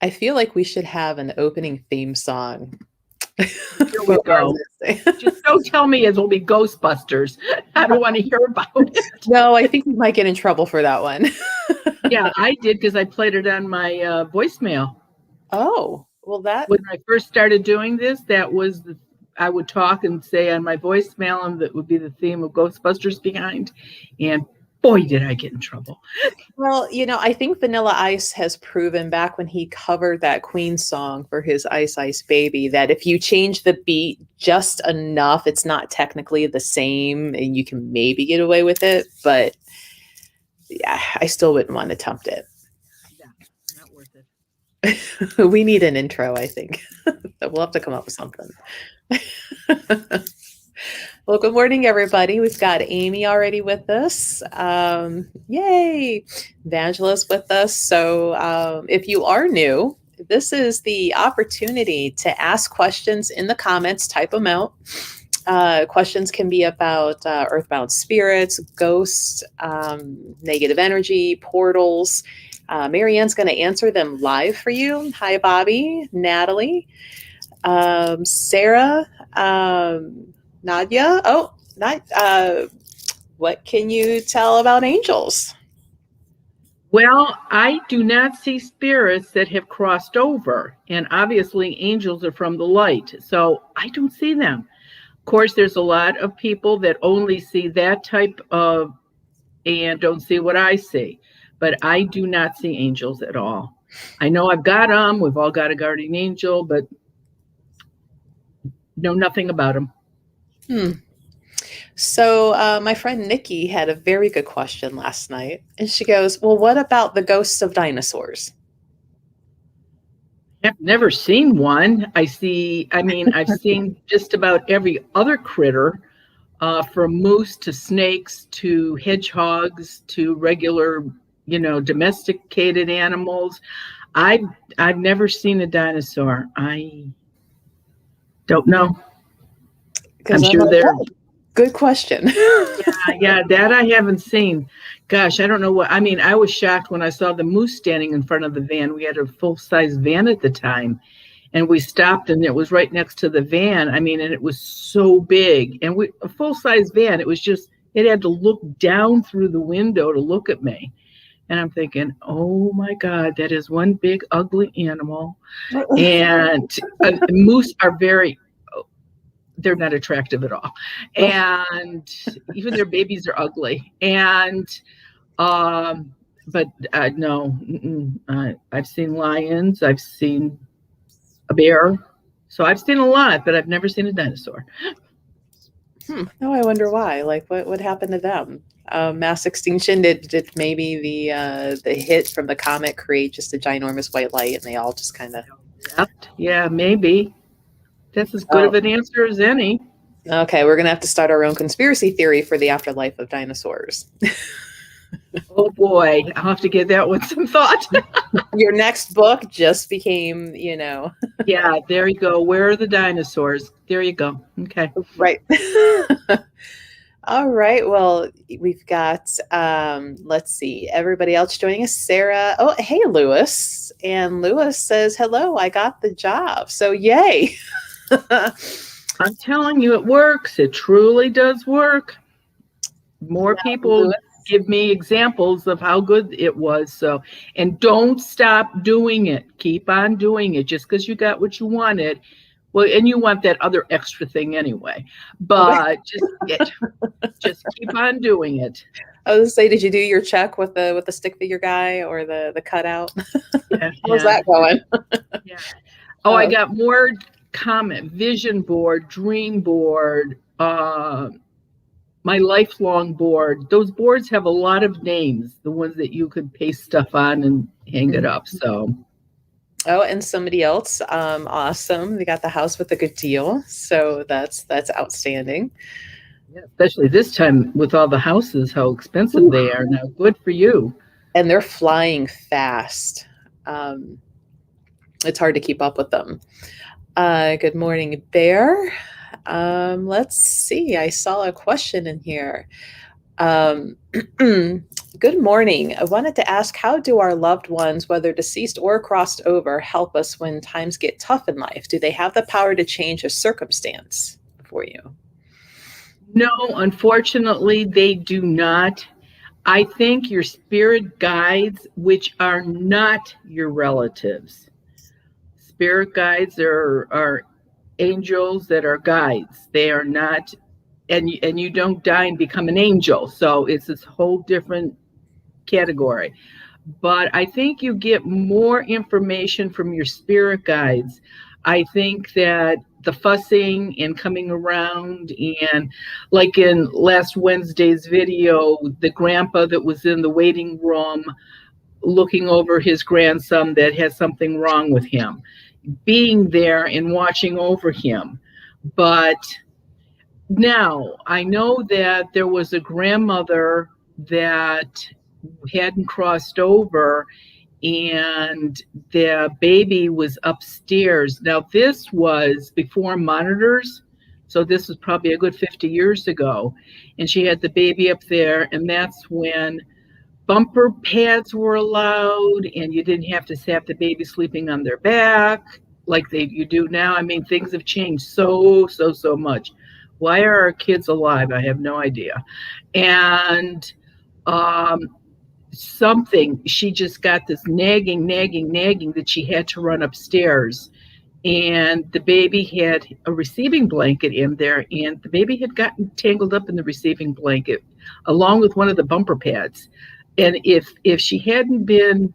I feel like we should have an opening theme song. Here we go. Just don't tell me it'll be Ghostbusters. I don't want to hear about it. No, I think we might get in trouble for that one. Yeah, I did because I played it on my voicemail. Oh, well, When I first started doing this, that was I would talk and say on my voicemail, and that would be the theme of Ghostbusters behind. And boy, did I get in trouble. Well, I think Vanilla Ice has proven back when he covered that Queen song for his Ice Ice Baby that if you change the beat just enough, it's not technically the same and you can maybe get away with it. But yeah, I still wouldn't want to attempt it. Yeah, not worth it. We need an intro, I think. We'll have to come up with something. Well, good morning, everybody. We've got Amy already with us. Yay! Evangelist with us. So if you are new, this is the opportunity to ask questions in the comments. Type them out. Questions can be about earthbound spirits, ghosts, negative energy, portals. Marianne's going to answer them live for you. Hi, Bobby, Natalie, Sarah, Nadia. Oh, what can you tell about angels? Well, I do not see spirits that have crossed over, and obviously angels are from the light, so I don't see them. Of course, there's a lot of people that only see that type of and don't see what I see, but I do not see angels at all. I know I've got them. We've all got a guardian angel, but know nothing about them. So my friend Nikki had a very good question last night, and she goes, well, what about the ghosts of dinosaurs? I've never seen one. I've seen just about every other critter, from moose to snakes to hedgehogs to regular, domesticated animals. I've never seen a dinosaur. I don't know. I'm sure they're good question. yeah, that I haven't seen. Gosh, I don't know what. I was shocked when I saw the moose standing in front of the van. We had a full-size van at the time, and we stopped, and it was right next to the van. And it was so big, and a full-size van. It had to look down through the window to look at me. And I'm thinking, oh my God, that is one big ugly animal. And moose are they're not attractive at all. And even their babies are ugly. And, but no, I've seen lions. I've seen a bear. So I've seen a lot, but I've never seen a dinosaur. Oh, I wonder why. Like, what happened to them? Mass extinction? Did maybe the hit from the comet create just a ginormous white light, and they all just kind of left? Yeah, maybe. That's as good of an answer as any. Okay, we're gonna have to start our own conspiracy theory for the afterlife of dinosaurs. Oh boy, I'll have to give that one some thought. Your next book just became, Yeah, there you go. Where are the dinosaurs? There you go. Okay. Right. All right. Well, we've got, let's see, everybody else joining us. Sarah. Oh, hey, Lewis. And Lewis says, hello, I got the job. So yay. I'm telling you, it works. It truly does work. More people Lewis. Give me examples of how good it was. So, and don't stop doing it. Keep on doing it. Just because you got what you wanted. Well, and you want that other extra thing anyway. But just keep on doing it. I was gonna say, did you do your check with the stick figure guy or the cutout? Yeah, How's that going? Yeah. Oh, I got more comment, vision board, dream board, my lifelong board. Those boards have a lot of names, the ones that you could paste stuff on and hang it up. So. Oh, and somebody else, awesome. They got the house with a good deal. So that's outstanding. Yeah, especially this time with all the houses, how expensive they are now. Good for you. And they're flying fast. It's hard to keep up with them. Good morning, Bear. Let's see. I saw a question in here. Good morning. I wanted to ask, how do our loved ones, whether deceased or crossed over, help us when times get tough in life? Do they have the power to change a circumstance for you? No, unfortunately, they do not. I think your spirit guides, which are not your relatives. Spirit guides are angels that are guides. They are not, and you don't die and become an angel. So it's this whole different category. But I think you get more information from your spirit guides. I think that the fussing and coming around, and like in last Wednesday's video, the grandpa that was in the waiting room looking over his grandson that has something wrong with him, being there and watching over him. But now I know that there was a grandmother that hadn't crossed over, and the baby was upstairs. Now, this was before monitors, so this was probably a good 50 years ago. And she had the baby up there, and that's when bumper pads were allowed, and you didn't have to have the baby sleeping on their back like you do now. I mean, things have changed so much. Why are our kids alive? I have no idea. And um, something, she just got this nagging that she had to run upstairs. And the baby had a receiving blanket in there, and the baby had gotten tangled up in the receiving blanket along with one of the bumper pads. And if she hadn't been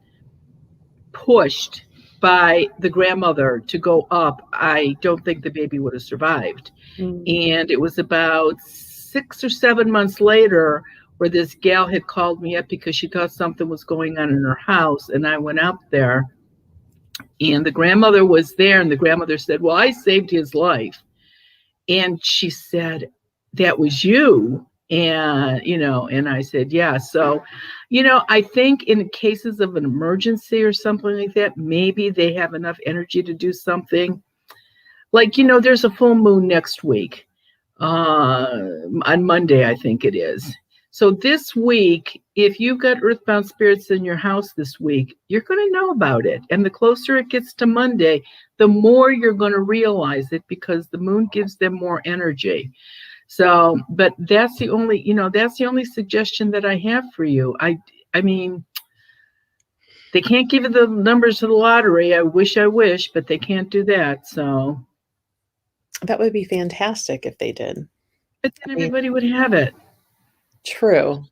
pushed by the grandmother to go up, I don't think the baby would have survived. And it was about 6 or 7 months later where this gal had called me up because she thought something was going on in her house. And I went out there, and the grandmother was there, and the grandmother said, well, I saved his life. And she said, that was you. And, and I said, yeah. So, I think in cases of an emergency or something like that, maybe they have enough energy to do something. Like, there's a full moon next week, on Monday, I think it is. So this week, if you've got earthbound spirits in your house this week, you're going to know about it. And the closer it gets to Monday, the more you're going to realize it, because the moon gives them more energy. So, but that's the only suggestion that I have for you. I mean, they can't give you the numbers of the lottery. I wish, but they can't do that. So That would be fantastic if they did. but then everybody would have it. True.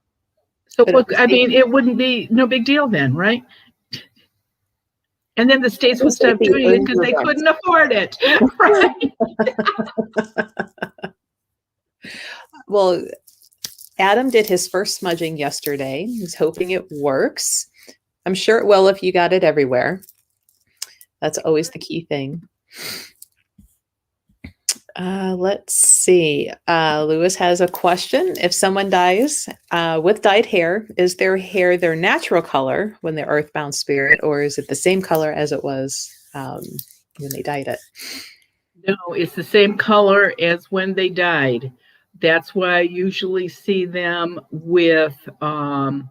So look, I mean, it wouldn't be no big deal then, right? And then the states would stop doing it because they couldn't afford it. Right? Well, Adam did his first smudging yesterday. He's hoping it works. I'm sure it will if you got it everywhere. That's always the key thing. Let's see. Lewis has a question. If someone dies with dyed hair, is their hair their natural color when they're earthbound spirit, or is it the same color as it was when they dyed it? No, it's the same color as when they died. That's why I usually see them with a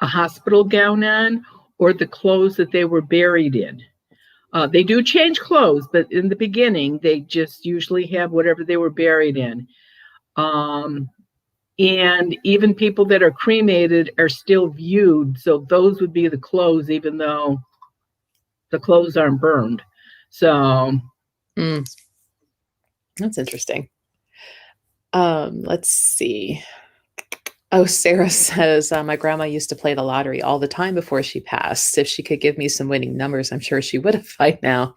hospital gown on, or the clothes that they were buried in. They do change clothes, but in the beginning, they just usually have whatever they were buried in. And even people that are cremated are still viewed. So those would be the clothes, even though the clothes aren't burned. So that's interesting. Let's see. Oh, Sarah says, my grandma used to play the lottery all the time before she passed. If she could give me some winning numbers, I'm sure she would have by now.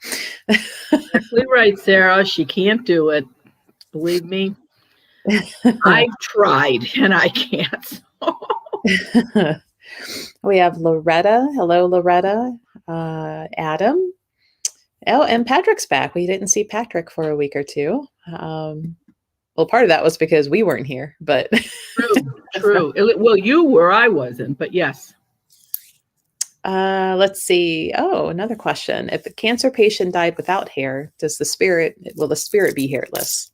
Exactly right, Sarah. She can't do it. Believe me. I've tried and I can't. We have Loretta. Hello, Loretta. Adam. Oh, and Patrick's back. We didn't see Patrick for a week or two. Well, part of that was because we weren't here, but true. Well, you were, I wasn't, but yes. Let's see. Oh, another question. If a cancer patient died without hair, will the spirit be hairless?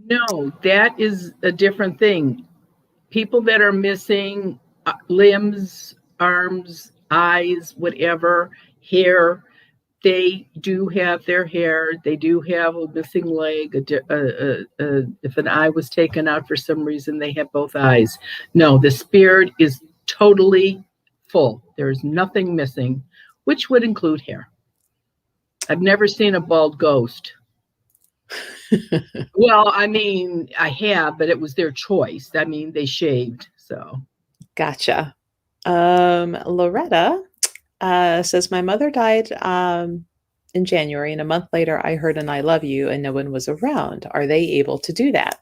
No, that is a different thing. people that are missing limbs, arms, eyes, whatever, hair, they do have their hair. They do have a missing leg. If an eye was taken out for some reason, they have both eyes. No, the spirit is totally full. There is nothing missing, which would include hair. I've never seen a bald ghost. Well, I mean, I have, but it was their choice. I mean, they shaved, so. Gotcha. Loretta says, my mother died in January, and a month later I heard an I love you and no one was around. Are they able to do that?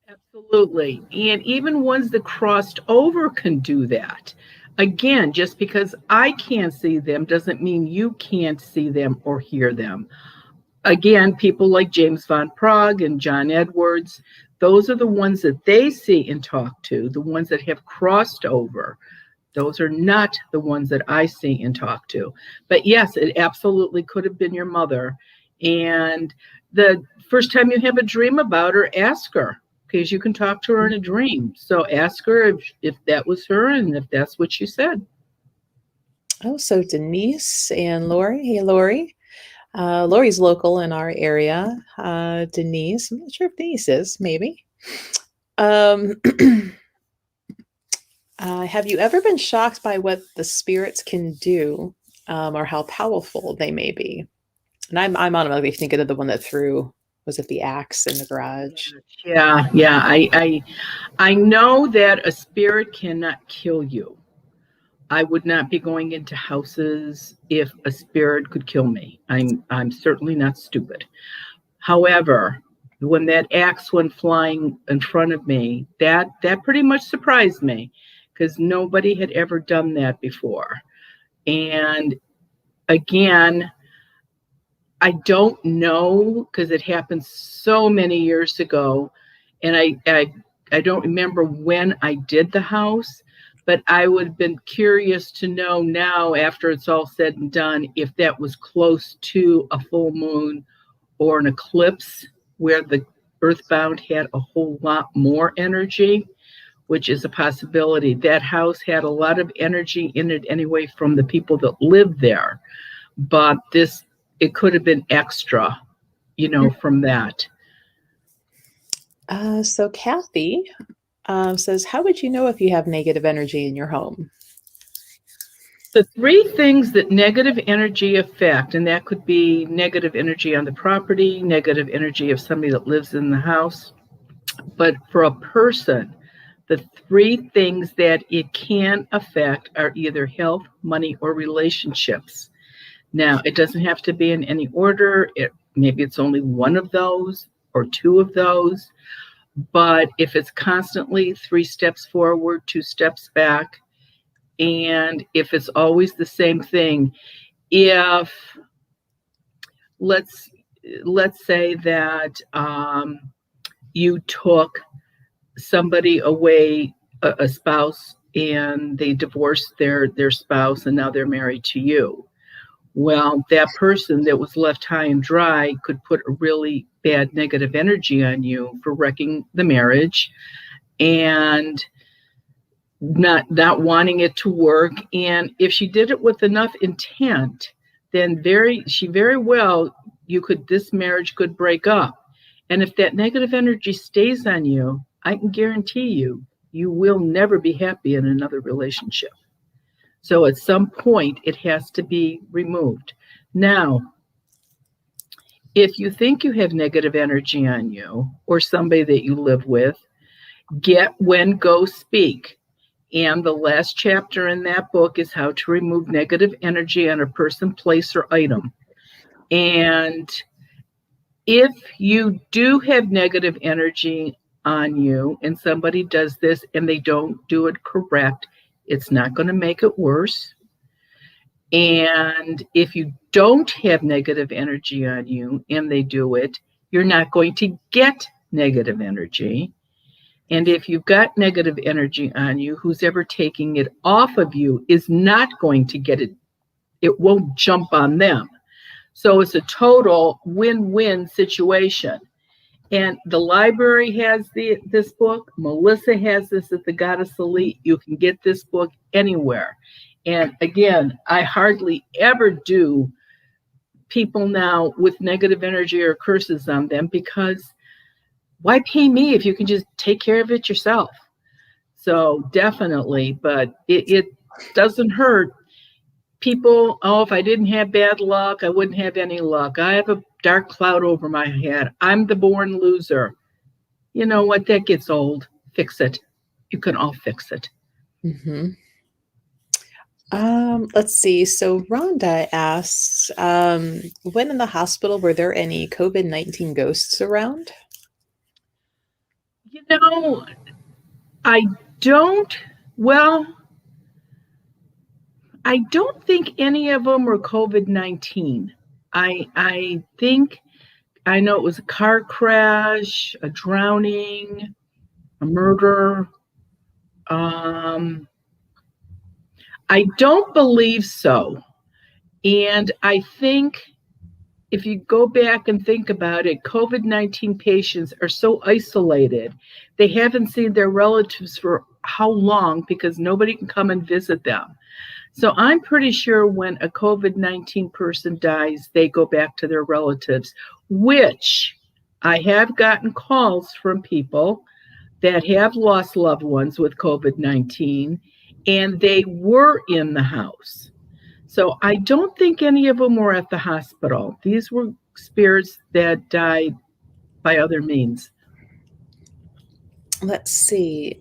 Absolutely. And even ones that crossed over can do that. Again, just because I can't see them doesn't mean you can't see them or hear them. Again, people like James Van Prague and John Edwards, those are the ones that they see and talk to, the ones that have crossed over. Those are not the ones that I see and talk to. But yes, it absolutely could have been your mother. And the first time you have a dream about her, ask her, because you can talk to her in a dream. So ask her if that was her and if that's what she said. Oh, so Denise and Lori. Hey, Lori. Lori's local in our area. Denise, I'm not sure if Denise is, maybe. Have you ever been shocked by what the spirits can do, or how powerful they may be? And I'm automatically thinking of the one that threw, was it the axe in the garage? Yeah. I know that a spirit cannot kill you. I would not be going into houses if a spirit could kill me. I'm certainly not stupid. However, when that axe went flying in front of me, that pretty much surprised me because nobody had ever done that before. And again, I don't know because it happened so many years ago, and I don't remember when I did the house. But I would have been curious to know now, after it's all said and done, if that was close to a full moon or an eclipse where the Earthbound had a whole lot more energy, which is a possibility. That house had a lot of energy in it anyway from the people that lived there. But it could have been extra, from that. So Kathy says, how would you know if you have negative energy in your home? The three things that negative energy affect, and that could be negative energy on the property, negative energy of somebody that lives in the house, but for a person, the three things that it can affect are either health, money, or relationships. Now, it doesn't have to be in any order. Maybe it's only one of those or two of those. But if it's constantly 3 steps forward, 2 steps back, and if it's always the same thing, if let's say that you took somebody away, a spouse, and they divorced their spouse, and now they're married to you. Well, that person that was left high and dry could put a really bad negative energy on you for wrecking the marriage and not wanting it to work. And if she did it with enough intent, then this marriage could break up. And if that negative energy stays on you, I can guarantee you will never be happy in another relationship. So at some point, it has to be removed. Now, if you think you have negative energy on you or somebody that you live with, get When Ghosts Speak. And the last chapter in that book is how to remove negative energy on a person, place, or item. And if you do have negative energy on you and somebody does this and they don't do it correct, it's not going to make it worse. And if you don't have negative energy on you and they do it, you're not going to get negative energy. And if you've got negative energy on you, who's ever taking it off of you is not going to get it. It won't jump on them. So it's a total win-win situation. And the library has this book. Melissa has this at the Goddess Elite. You can get this book anywhere. And again, I hardly ever do people now with negative energy or curses on them, because why pay me if you can just take care of it yourself? So definitely, but it doesn't hurt. People, oh, if I didn't have bad luck, I wouldn't have any luck. I have a dark cloud over my head. I'm the born loser. You know what? That gets old. Fix it. You can all fix it. Mm-hmm. Let's see. So Rhonda asks, when in the hospital, were there any COVID-19 ghosts around? You know, I don't, well, I don't think any of them were COVID-19. I think, I know it was a car crash, a drowning, a murder. I don't believe so. And I think if you go back and think about it, COVID-19 patients are so isolated. They haven't seen their relatives for how long, because nobody can come and visit them. So I'm pretty sure when a COVID-19 person dies, they go back to their relatives, which I have gotten calls from people that have lost loved ones with COVID-19, and they were in the house. So I don't think any of them were at the hospital. These were spirits that died by other means. Let's see.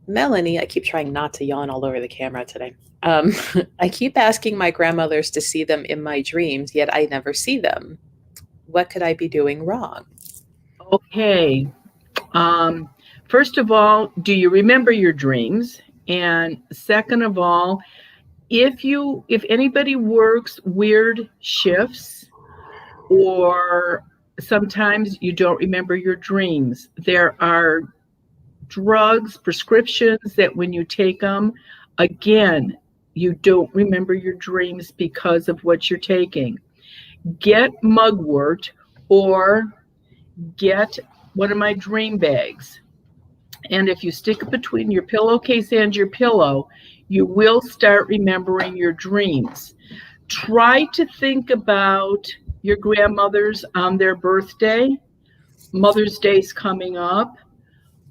Melanie, I keep trying not to yawn all over the camera today. I keep asking my grandmothers to see them in my dreams, yet I never see them. What could I be doing wrong? Okay. First of all, do you remember your dreams? And second of all, if anybody works weird shifts, or sometimes you don't remember your dreams, there are drugs, prescriptions that when you take them, again, you don't remember your dreams because of what you're taking. Get mugwort, or get one of my dream bags. And if you stick it between your pillowcase and your pillow, you will start remembering your dreams. Try to think about your grandmothers on their birthday. Mother's Day's coming up.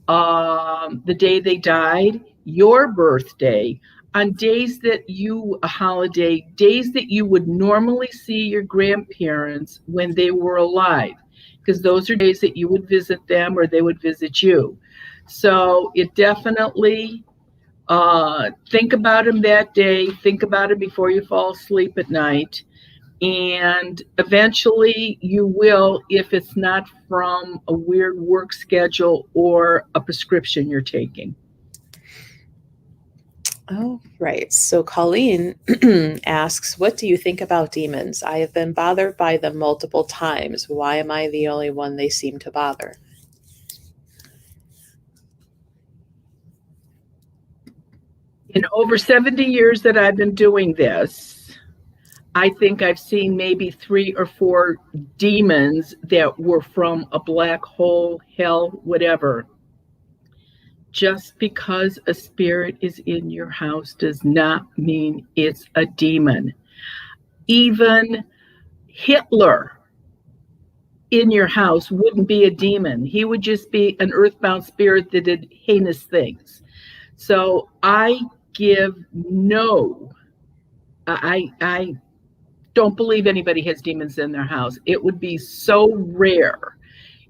The day they died, your birthday, on days that you, a holiday, days that you would normally see your grandparents when they were alive, because those are days that you would visit them or they would visit you. So it definitely, think about them that day, think about it before you fall asleep at night. And eventually you will, if it's not from a weird work schedule or a prescription you're taking. Oh, right. So Colleen asks, what do you think about demons? I have been bothered by them multiple times. Why am I the only one they seem to bother? In over 70 years that I've been doing this, I think I've seen maybe 3 or 4 demons that were from a black hole, hell, whatever. Just because a spirit is in your house does not mean it's a demon. Even Hitler in your house wouldn't be a demon. He would just be an earthbound spirit that did heinous things. So I don't believe anybody has demons in their house. It would be so rare.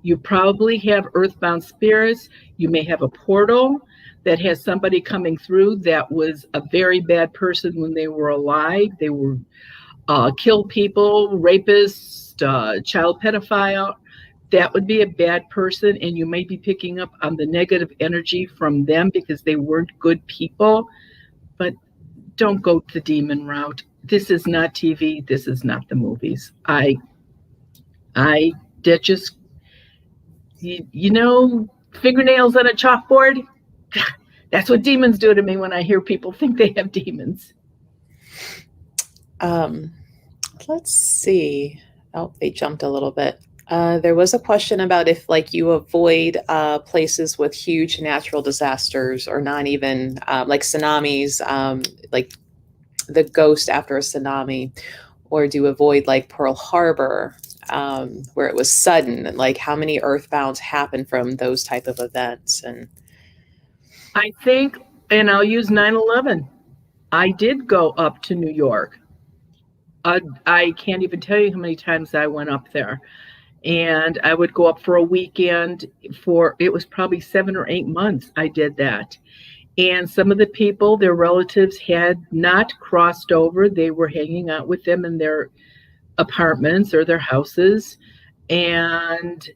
You probably have earthbound spirits. You may have a portal that has somebody coming through that was a very bad person when they were alive. They were killed people, rapists, child pedophile. That would be a bad person, and you may be picking up on the negative energy from them because they weren't good people. But don't go the demon route. This is not TV. This is not the movies. That just, you know, fingernails on a chalkboard. That's what demons do to me when I hear people think they have demons. Let's see. Oh, they jumped a little bit. There was a question about if, like, you avoid places with huge natural disasters, or not even like tsunamis, like the ghost after a tsunami, or do you avoid like Pearl Harbor, where it was sudden, and like how many earthbounds happen from those type of events? And I think, and I'll use 9/11. I did go up to New York. I can't even tell you how many times I went up there. And I would go up for a weekend for, it was probably 7 or 8 months I did that. And some of the people, their relatives had not crossed over. They were hanging out with them in their apartments or their houses. And,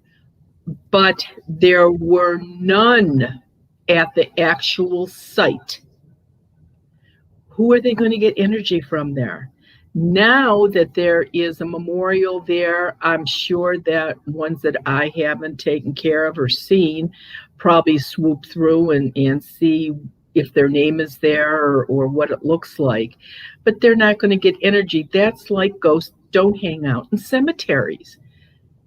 but there were none at the actual site. Who are they going to get energy from there? Now that there is a memorial there, I'm sure that ones that I haven't taken care of or seen probably swoop through and see if their name is there, or what it looks like. But they're not going to get energy. That's like ghosts don't hang out in cemeteries.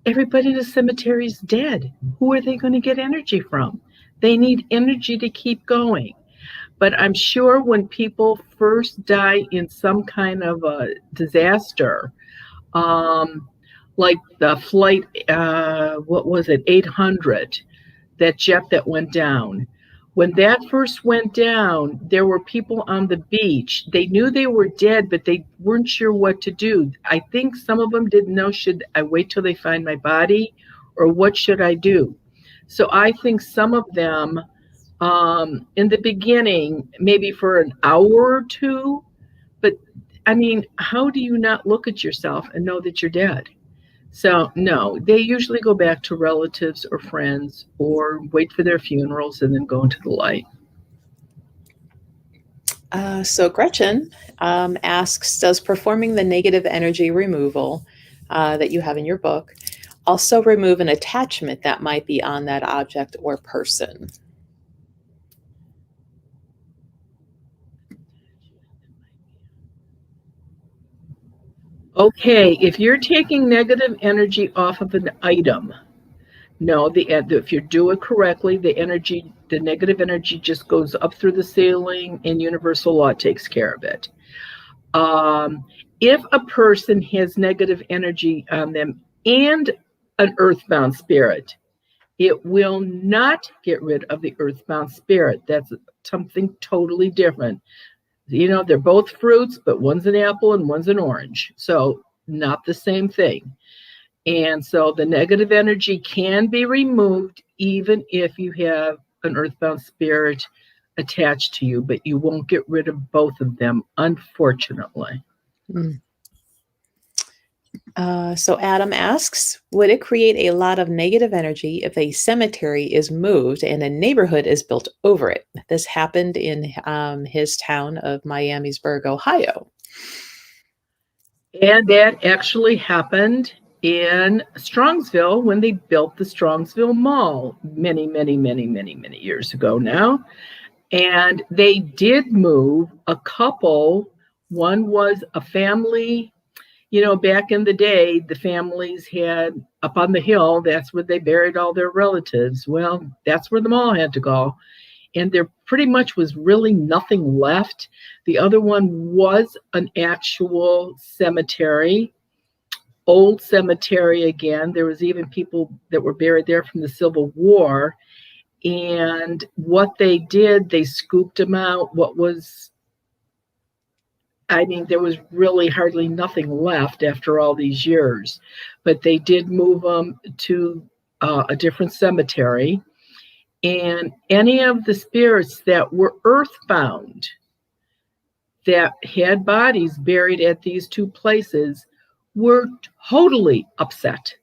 Everybody in the cemetery is dead. Who are they going to get energy from? They need energy to keep going. But I'm sure when people first die in some kind of a disaster, um, like the flight, what was it, 800, that jet that went down. When that first went down, there were people on the beach. They knew they were dead, but they weren't sure what to do. I think some of them didn't know, should I wait till they find my body, or what should I do? So I think some of them, in the beginning, maybe for an hour or two. But I mean, how do you not look at yourself and know that you're dead? So, no, they usually go back to relatives or friends, or wait for their funerals and then go into the light. So Gretchen asks, does performing the negative energy removal that you have in your book also remove an attachment that might be on that object or person? Okay, if you're taking negative energy off of an item, no, if you do it correctly, the negative energy just goes up through the ceiling, and universal law takes care of it. Um, if a person has negative energy on them and an earthbound spirit, it will not get rid of the earthbound spirit. That's something totally different. They're both fruits, but one's an apple and one's an orange. So, not the same thing. And so the negative energy can be removed even if you have an earthbound spirit attached to you, but you won't get rid of both of them, unfortunately. Mm. So Adam asks, would it create a lot of negative energy if a cemetery is moved and a neighborhood is built over it? This happened in his town of Miamisburg, Ohio. And that actually happened in Strongsville when they built the Strongsville Mall many, many, many, many, many years ago now. And they did move a couple. One was a family. Back in the day, the families had up on the hill, that's where they buried all their relatives. Well, that's where the mall had to go. And there pretty much was really nothing left. The other one was an actual cemetery, old cemetery again. There was even people that were buried there from the Civil War. And what they did, they scooped them out. There was really hardly nothing left after all these years. But they did move them to a different cemetery. And any of the spirits that were earthbound, that had bodies buried at these two places, were totally upset.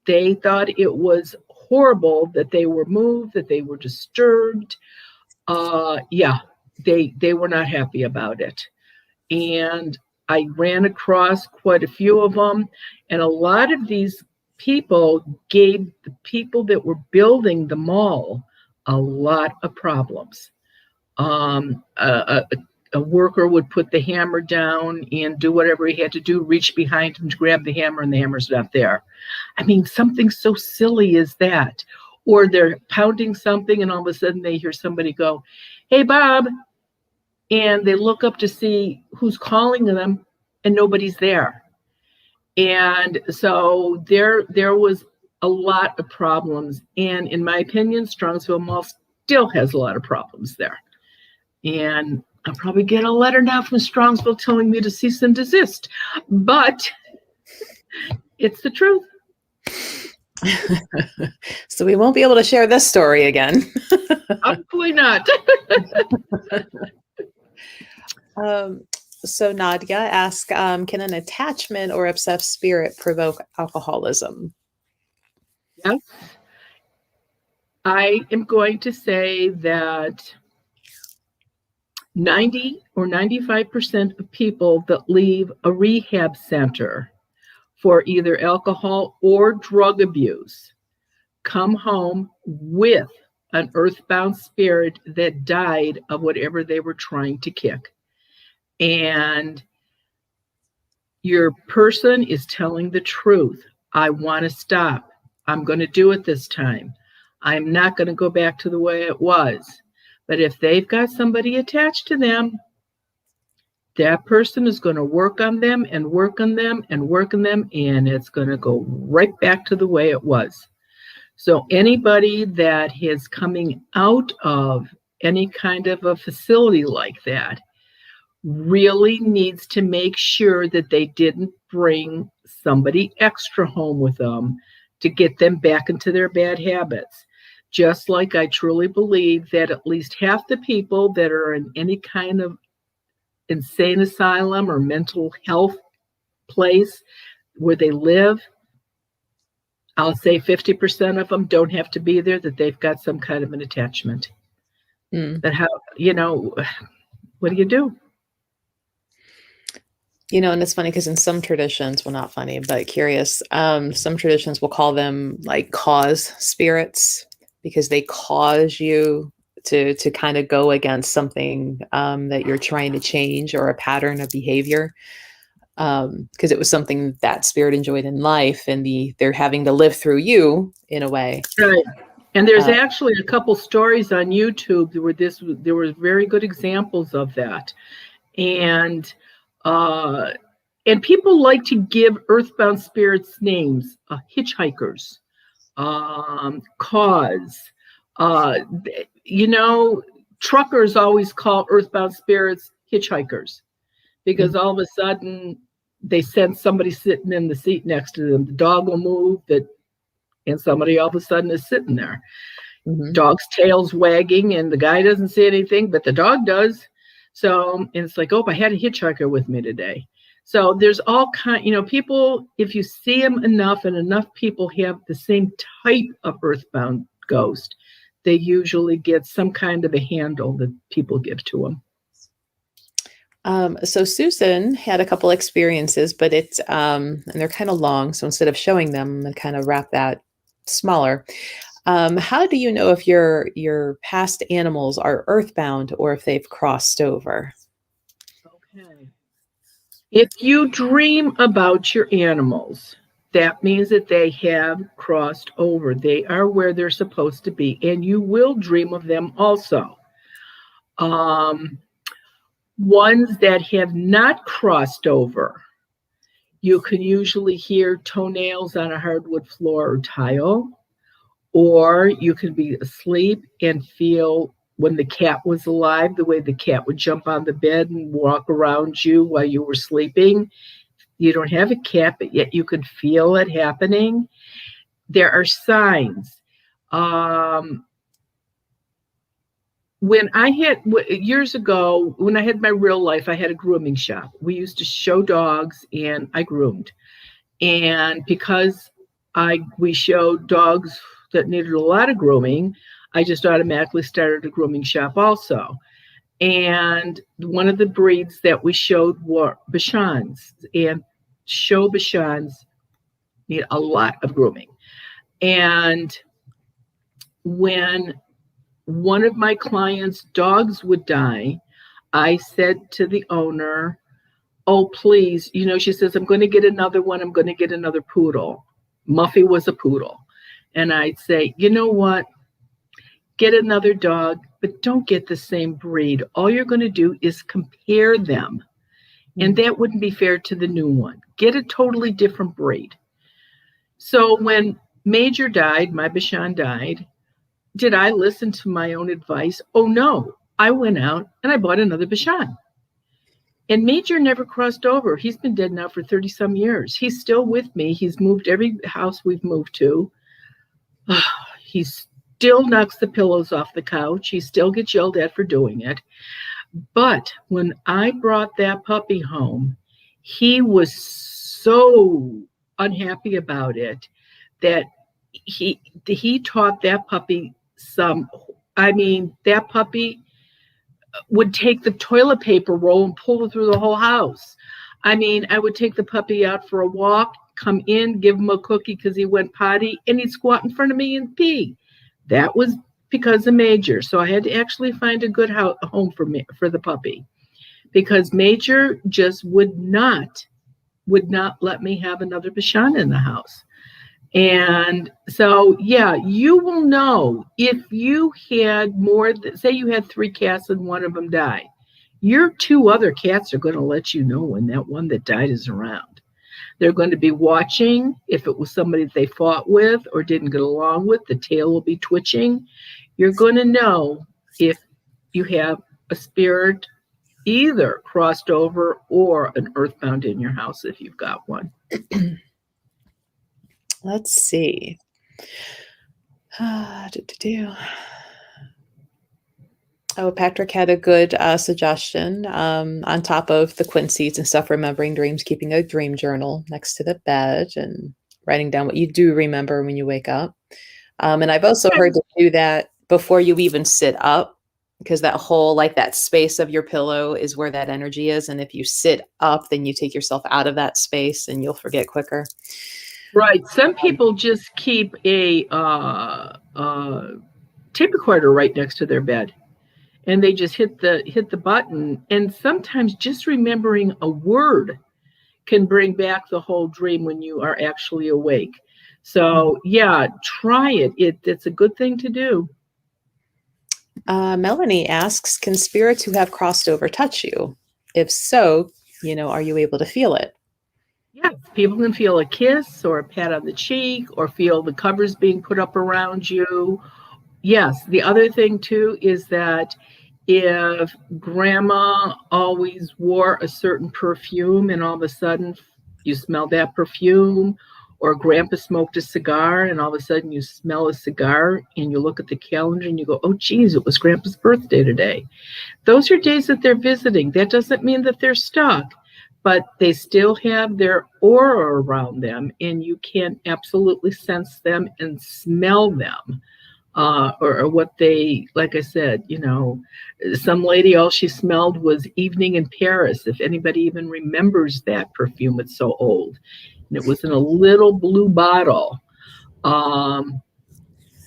They thought it was horrible that they were moved, that they were disturbed. Yeah, they were not happy about it. And I ran across quite a few of them, and a lot of these people gave the people that were building the mall a lot of problems. A a worker would put the hammer down and do whatever he had to do, reach behind him to grab the hammer, and the hammer's not there. I mean, something so silly as that. Or they're pounding something, and all of a sudden they hear somebody go, "Hey, Bob." And they look up to see who's calling them, and nobody's there. And so there was a lot of problems. And in my opinion, Strongsville Mall still has a lot of problems there. And I'll probably get a letter now from Strongsville telling me to cease and desist. But it's the truth. So we won't be able to share this story again. Hopefully not. So Nadia asks, can an attachment or obsessed spirit provoke alcoholism? Yes. I am going to say that 90 or 95% of people that leave a rehab center for either alcohol or drug abuse come home with an earthbound spirit that died of whatever they were trying to kick. And your person is telling the truth. I want to stop. I'm going to do it this time. I'm not going to go back to the way it was. But if they've got somebody attached to them, that person is going to work on them and work on them and work on them, and it's going to go right back to the way it was. So anybody that is coming out of any kind of a facility like that really needs to make sure that they didn't bring somebody extra home with them to get them back into their bad habits. Just like I truly believe that at least half the people that are in any kind of insane asylum or mental health place where they live, I'll say 50% of them don't have to be there, that they've got some kind of an attachment. That how, what do you do? And it's funny because in some traditions, well, not funny, but curious, some traditions will call them like cause spirits because they cause you to kind of go against something that you're trying to change or a pattern of behavior. Because it was something that spirit enjoyed in life, and they're having to live through you in a way. Right. And there's actually a couple stories on YouTube where there were very good examples of that. And people like to give earthbound spirits names, hitchhikers, cause, truckers always call earthbound spirits hitchhikers because all of a sudden they sense somebody sitting in the seat next to them. The dog will move, and somebody all of a sudden is sitting there. Dog's tail's wagging, and the guy doesn't see anything, but the dog does. So, and it's like, I had a hitchhiker with me today. So there's all people, if you see them enough and enough people have the same type of earthbound ghost, they usually get some kind of a handle that people give to them. So Susan had a couple experiences, but it's, and they're kind of long. So instead of showing them, I'm going to kind of wrap that smaller. How do you know if your past animals are earthbound or if they've crossed over? Okay. If you dream about your animals, that means that they have crossed over. They are where they're supposed to be, and you will dream of them also. Ones that have not crossed over, you can usually hear toenails on a hardwood floor or tile, or you can be asleep and feel when the cat was alive, the way the cat would jump on the bed and walk around you while you were sleeping. You don't have a cat, but yet you could feel it happening. There are signs. When I had, years ago, when I had my real life, I had a grooming shop. We used to show dogs, and I groomed. And because we showed dogs that needed a lot of grooming, I just automatically started a grooming shop also. And one of the breeds that we showed were Bichons, and show Bichons need a lot of grooming. And when one of my clients' dogs would die, I said to the owner, oh, please, she says, I'm going to get another one. I'm going to get another poodle. Muffy was a poodle. And I'd say, you know what? Get another dog, but don't get the same breed. All you're going to do is compare them. And that wouldn't be fair to the new one. Get a totally different breed. So when Major died, my Bashan died, did I listen to my own advice? Oh, no. I went out and I bought another Bashan. And Major never crossed over. He's been dead now for 30 some years. He's still with me. He's moved every house we've moved to. He still knocks the pillows off the couch. He still gets yelled at for doing it. But when I brought that puppy home, he was so unhappy about it that he taught that puppy that puppy would take the toilet paper roll and pull it through the whole house. I would take the puppy out for a walk, come in, give him a cookie because he went potty, and he'd squat in front of me and pee. That was because of Major. So I had to actually find a good home for the puppy, because Major just would not let me have another Bashan in the house. And so, yeah, you will know if you had say you had 3 cats and one of them died. Your 2 other cats are going to let you know when that one that died is around. They're going to be watching. If it was somebody that they fought with or didn't get along with, the tail will be twitching. You're going to know if you have a spirit either crossed over or an earthbound in your house if you've got one. Let's see. Oh, Patrick had a good suggestion. On top of the quincies and stuff, remembering dreams, keeping a dream journal next to the bed and writing down what you do remember when you wake up. And I've also heard to do that before you even sit up, because that whole, that space of your pillow is where that energy is. And if you sit up, then you take yourself out of that space and you'll forget quicker. Right. Some people just keep a tape recorder right next to their bed, and they just hit the button. And sometimes just remembering a word can bring back the whole dream when you are actually awake. So yeah, try it. It's a good thing to do. Melanie asks, can spirits who have crossed over touch you? If so, are you able to feel it? Yes, people can feel a kiss or a pat on the cheek or feel the covers being put up around you. Yes, the other thing too is that if grandma always wore a certain perfume and all of a sudden you smell that perfume, or grandpa smoked a cigar and all of a sudden you smell a cigar and you look at the calendar and you go, oh geez, it was grandpa's birthday today. Those are days that they're visiting. That doesn't mean that they're stuck, but they still have their aura around them, and you can absolutely sense them and smell them. Or what they, like I said, some lady, all she smelled was Evening in Paris. If anybody even remembers that perfume, it's so old. And it was in a little blue bottle.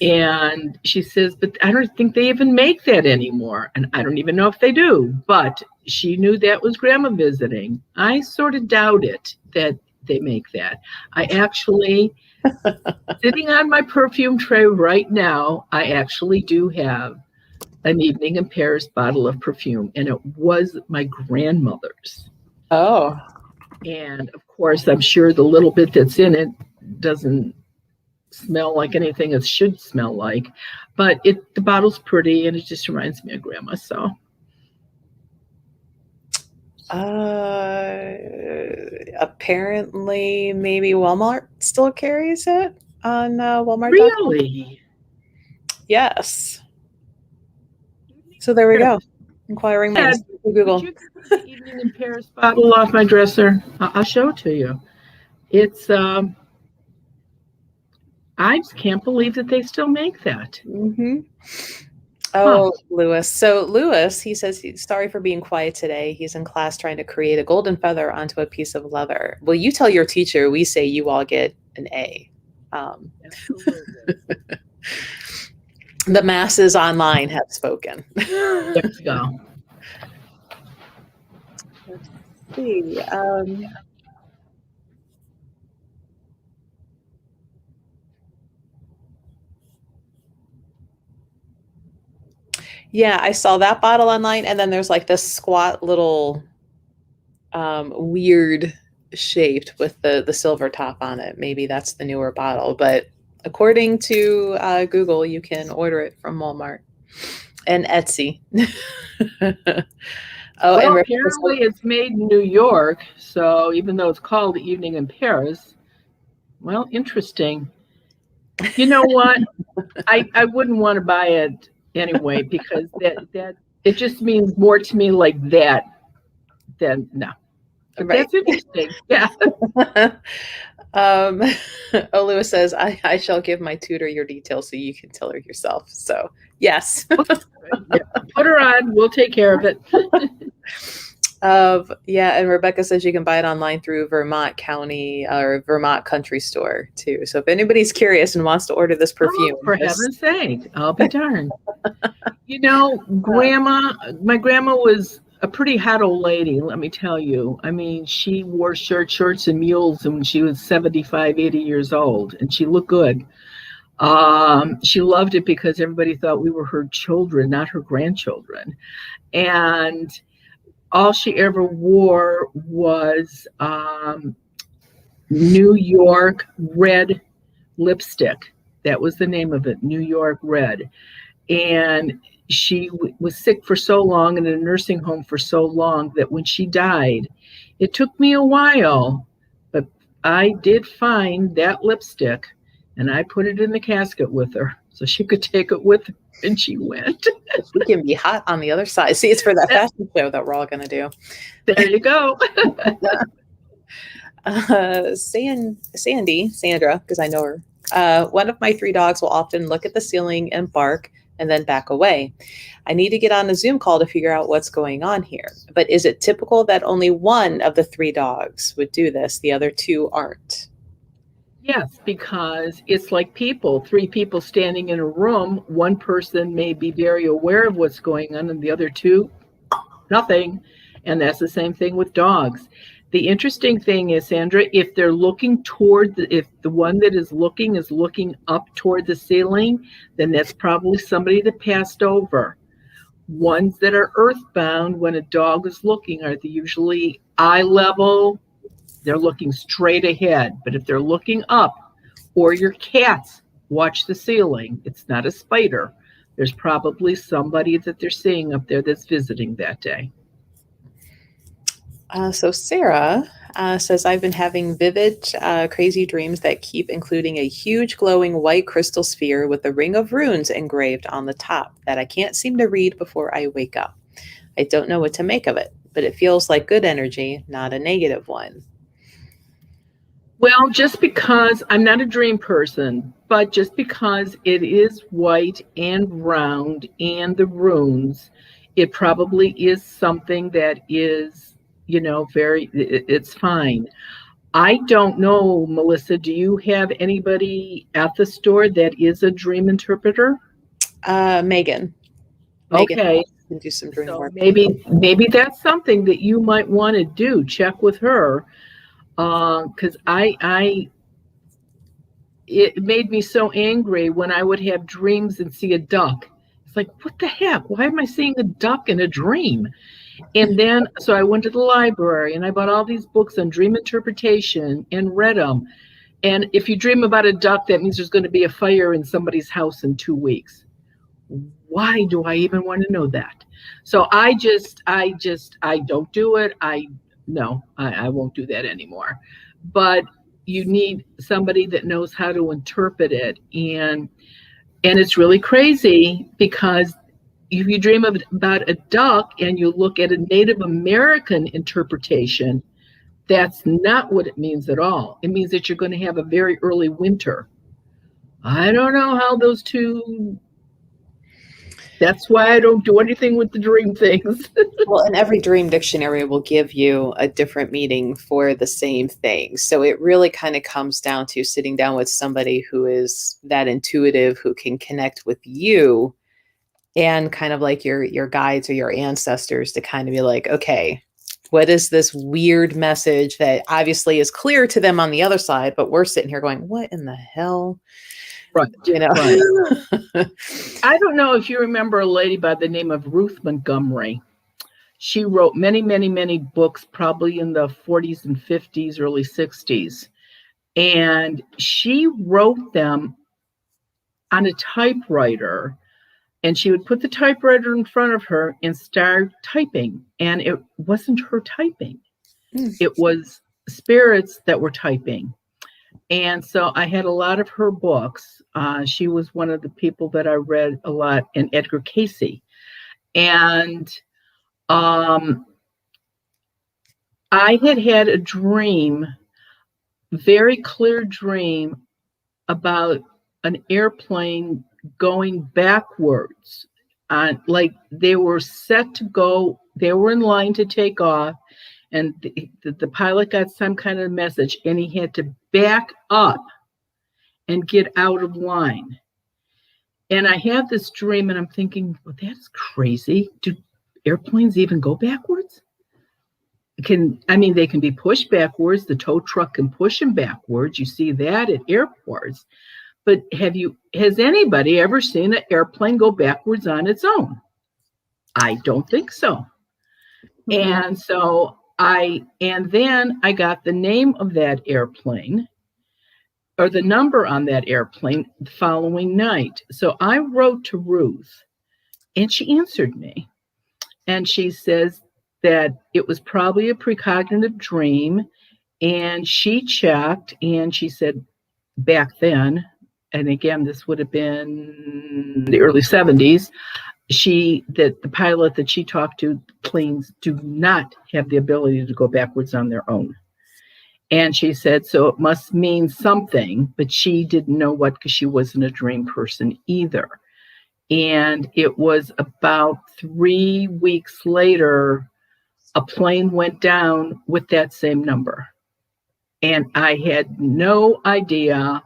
And she says, but I don't think they even make that anymore. And I don't even know if they do, but she knew that was grandma visiting. I sort of doubt it that they make that. I actually, sitting on my perfume tray right now, I actually do have an Evening in Paris bottle of perfume, and it was my grandmother's. Oh. And of course, I'm sure the little bit that's in it doesn't smell like anything it should smell like, but the bottle's pretty and it just reminds me of grandma. So apparently maybe Walmart still carries it on Walmart. Really? Yes. So there we go. Inquiring minds. Google. Could you get the Evening in Paris bottle off my dresser? I'll show it to you. It's I just can't believe that they still make that. Mm-hmm. Oh, Lewis. So Lewis, he says he's sorry for being quiet today. He's in class trying to create a golden feather onto a piece of leather. Well, you tell your teacher, we say you all get an A. The masses online have spoken. There you go. Let's see. Yeah, I saw that bottle online, and then there's like this squat little weird shaped with the silver top on it. Maybe that's the newer bottle, but according to Google, you can order it from Walmart and Etsy. Oh, and Well, Rebecca, apparently it's made in New York, so even though it's called The Evening in Paris, well, interesting. You know what? I wouldn't want to buy it anyway because that it just means more to me like that than no. But right? that's interesting. Yeah. um, Lewis says, I shall give my tutor your details so you can tell her yourself. So, yes. Yeah. Put her on. We'll take care of it. Yeah, and Rebecca says you can buy it online through Vermont County or Vermont Country Store too. So if anybody's curious and wants to order this perfume, Oh, for just heaven's sake, I'll be darned. You know, my grandma was a pretty hot old lady, let me tell you. I mean, she wore shorts, and mules when she was 75, 80 years old, and she looked good. She loved it because everybody thought we were her children, not her grandchildren. And all she ever wore was New York red lipstick. That was the name of it, New York red. And she was sick for so long and in a nursing home for so long that when she died, it took me a while, but I did find that lipstick and I put it in the casket with her so she could take it with her and she went. she can be hot on the other side. See, it's for that fashion show that we're all going to do. There you go. Sandra, because I know her. One of my 3 dogs will often look at the ceiling and bark and then back away. I need to get on a Zoom call to figure out what's going on here. But is it typical that only one of the 3 dogs would do this? The other 2 aren't. Yes, because it's like people, 3 people standing in a room. One person may be very aware of what's going on, and the other 2, nothing. And that's the same thing with dogs. The interesting thing is, Sandra, if they're looking toward, if the one that is looking up toward the ceiling, then that's probably somebody that passed over. Ones that are earthbound, when a dog is looking, are they usually eye level? They're looking straight ahead. But if they're looking up, or your cats watch the ceiling, it's not a spider. There's probably somebody that they're seeing up there that's visiting that day. So Sarah says, I've been having vivid, crazy dreams that keep including a huge glowing white crystal sphere with a ring of runes engraved on the top that I can't seem to read before I wake up. I don't know what to make of it, but it feels like good energy, not a negative one. Well, just because I'm not a dream person, but just because it is white and round and the runes, it probably is something that is, it's fine. I don't know, Melissa, do you have anybody at the store that is a dream interpreter? Megan. Megan Okay, can do some dream so work. maybe that's something that you might want to do. Check with her, because I it made me so angry when I would have dreams and see a duck. It's like, what the heck? Why am I seeing a duck in a dream? And then, so I went to the library and I bought all these books on dream interpretation and read them. And if you dream about a duck, that means there's going to be a fire in somebody's house in 2 weeks. Why do I even want to know that? So I don't do it. No, I won't do that anymore. But you need somebody that knows how to interpret it. And it's really crazy because if you dream about a duck and you look at a Native American interpretation, that's not what it means at all. It means that you're going to have a very early winter. I don't know how those two. That's why I don't do anything with the dream things. Well, and every dream dictionary will give you a different meaning for the same thing. So it really kind of comes down to sitting down with somebody who is that intuitive, who can connect with you and kind of like your guides or your ancestors to kind of be like, okay, What is this weird message that obviously is clear to them on the other side, but we're sitting here going, what in the hell? Right. You know? Right. I don't know if you remember a lady by the name of Ruth Montgomery. She wrote many, many, many books, probably in the 40s and 50s, early 60s. And she wrote them on a typewriter. And she would put the typewriter in front of her and start typing. And it wasn't her typing, it was spirits that were typing. And so I had a lot of her books. She was one of the people that I read a lot, and Edgar Cayce. And I had a dream, very clear dream, about an airplane going backwards. Like they were set to go, they were in line to take off, and the pilot got some kind of message, and he had to back up and get out of line. And I have this dream, and I'm thinking, well, that's crazy. Do airplanes even go backwards? They can be pushed backwards. The tow truck can push them backwards. You see that at airports. But has anybody ever seen an airplane go backwards on its own? I don't think so. Mm-hmm. And then I got the name of that airplane, or the number on that airplane, the following night. So I wrote to Ruth, and she answered me. And she says that it was probably a precognitive dream. And she checked, and she said back then, and again, this would have been the early 70s, that the pilot that she talked to, planes do not have the ability to go backwards on their own. And she said, so it must mean something, but she didn't know what, because she wasn't a dream person either. And it was about 3 weeks later, a plane went down with that same number. And I had no idea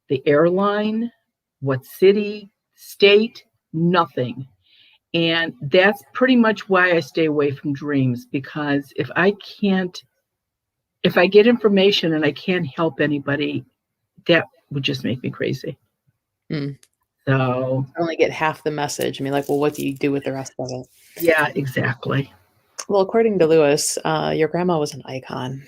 the airline, what city, state, nothing. And that's pretty much why I stay away from dreams, because if I get information and I can't help anybody, that would just make me crazy. So I only get half the message. I mean, like, well, what do you do with the rest of it? Yeah, exactly. Well, according to Lewis, your grandma was an icon.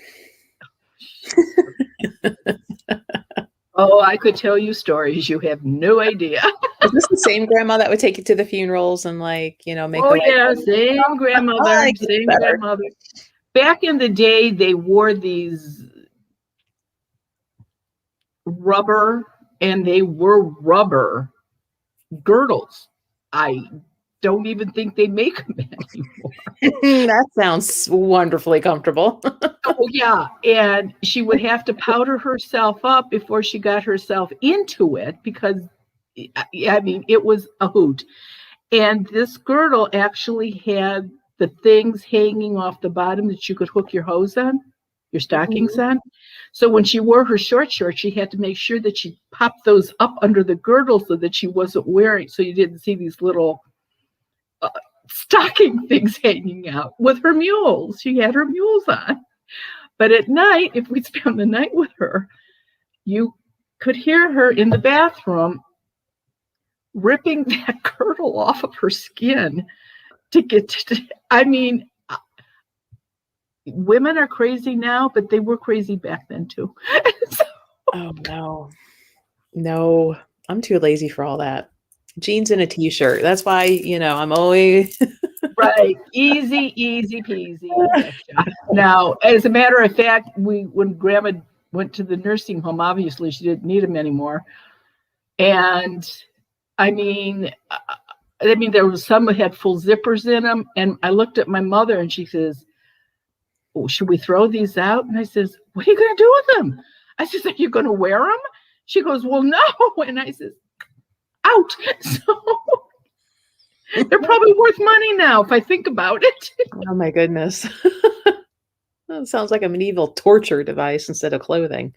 Oh, I could tell you stories. You have no idea. Is this the same grandma that would take you to the funerals and, like, make yeah, same grandmother, same grandmother. Back in the day, they wore these rubber girdles. I don't even think they make them anymore. That sounds wonderfully comfortable. Oh, yeah. And she would have to powder herself up before she got herself into it, because, it was a hoot. And this girdle actually had the things hanging off the bottom that you could hook your hose on, your stockings on. So when she wore her short shorts, she had to make sure that she popped those up under the girdle so that she wasn't wearing, so you didn't see these little stocking things hanging out. With her mules, she had her mules on. But at night, if we'd spend the night with her, you could hear her in the bathroom ripping that girdle off of her skin to get to, women are crazy now, but they were crazy back then too. Oh, no, I'm too lazy for all that. Jeans and a t-shirt. That's why, I'm always right. Easy peasy. Now, as a matter of fact, when Grandma went to the nursing home, obviously she didn't need them anymore. And there was some that had full zippers in them. And I looked at my mother, and she says, oh, should we throw these out? And I says, what are you going to do with them? I says, are you going to wear them? She goes, well, no. And I says, out. So they're probably worth money now if I think about it. Oh my goodness. That sounds like a medieval torture device instead of clothing.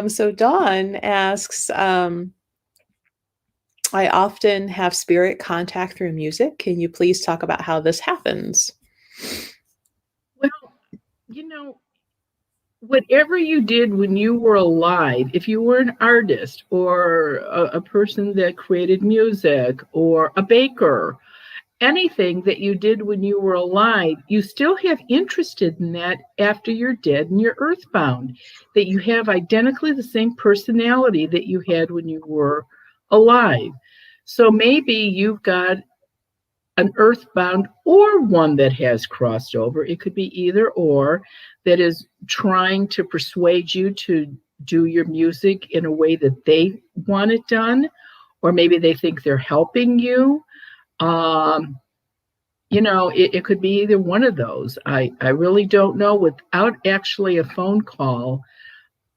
So Dawn asks, I often have spirit contact through music. Can you please talk about how this happens? Well, you know, whatever you did when you were alive, if you were an artist or a person that created music or a baker, anything that you did when you were alive, you still have interested in that after you're dead and you're earthbound, that you have identically the same personality that you had when you were alive. So maybe you've got an earthbound or one that has crossed over. It could be either or, that is trying to persuade you to do your music in a way that they want it done, or maybe they think they're helping you. Um, it could be either one of those. I really don't know without actually a phone call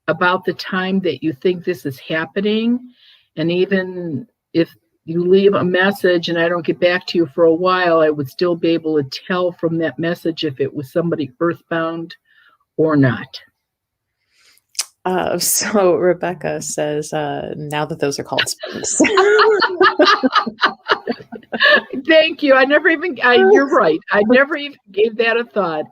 about the time that you think this is happening. And even if you leave a message and I don't get back to you for a while, I would still be able to tell from that message if it was somebody earthbound or not. So Rebecca says, now that those are called spirits. Thank you. You're right. I never even gave that a thought.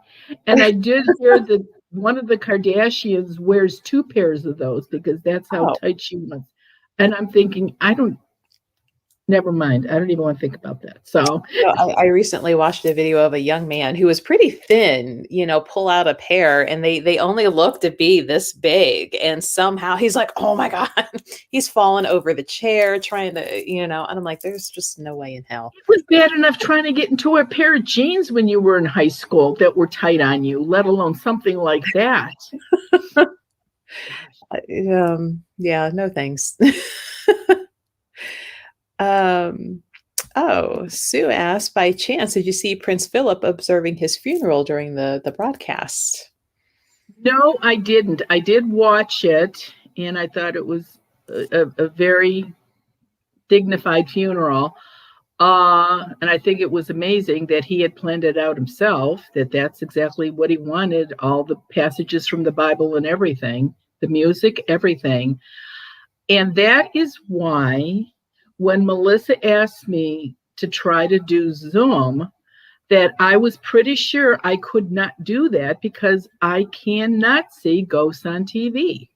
And I did hear that one of the Kardashians wears 2 pairs of those because that's how tight she was. And I'm thinking, never mind. I don't even want to think about that. So I recently watched a video of a young man who was pretty thin, pull out a pair, and they only look to be this big. And somehow he's like, oh my God, he's fallen over the chair trying to, and I'm like, there's just no way in hell. It was bad enough trying to get into a pair of jeans when you were in high school that were tight on you, let alone something like that. Yeah, no thanks. Sue asked, by chance, did you see Prince Philip observing his funeral during the broadcast? No, I didn't. I did watch it, and I thought it was a very dignified funeral. And I think it was amazing that he had planned it out himself, that's exactly what he wanted, all the passages from the Bible and everything, the music, everything. And that is why when Melissa asked me to try to do Zoom, that I was pretty sure I could not do that because I cannot see ghosts on TV.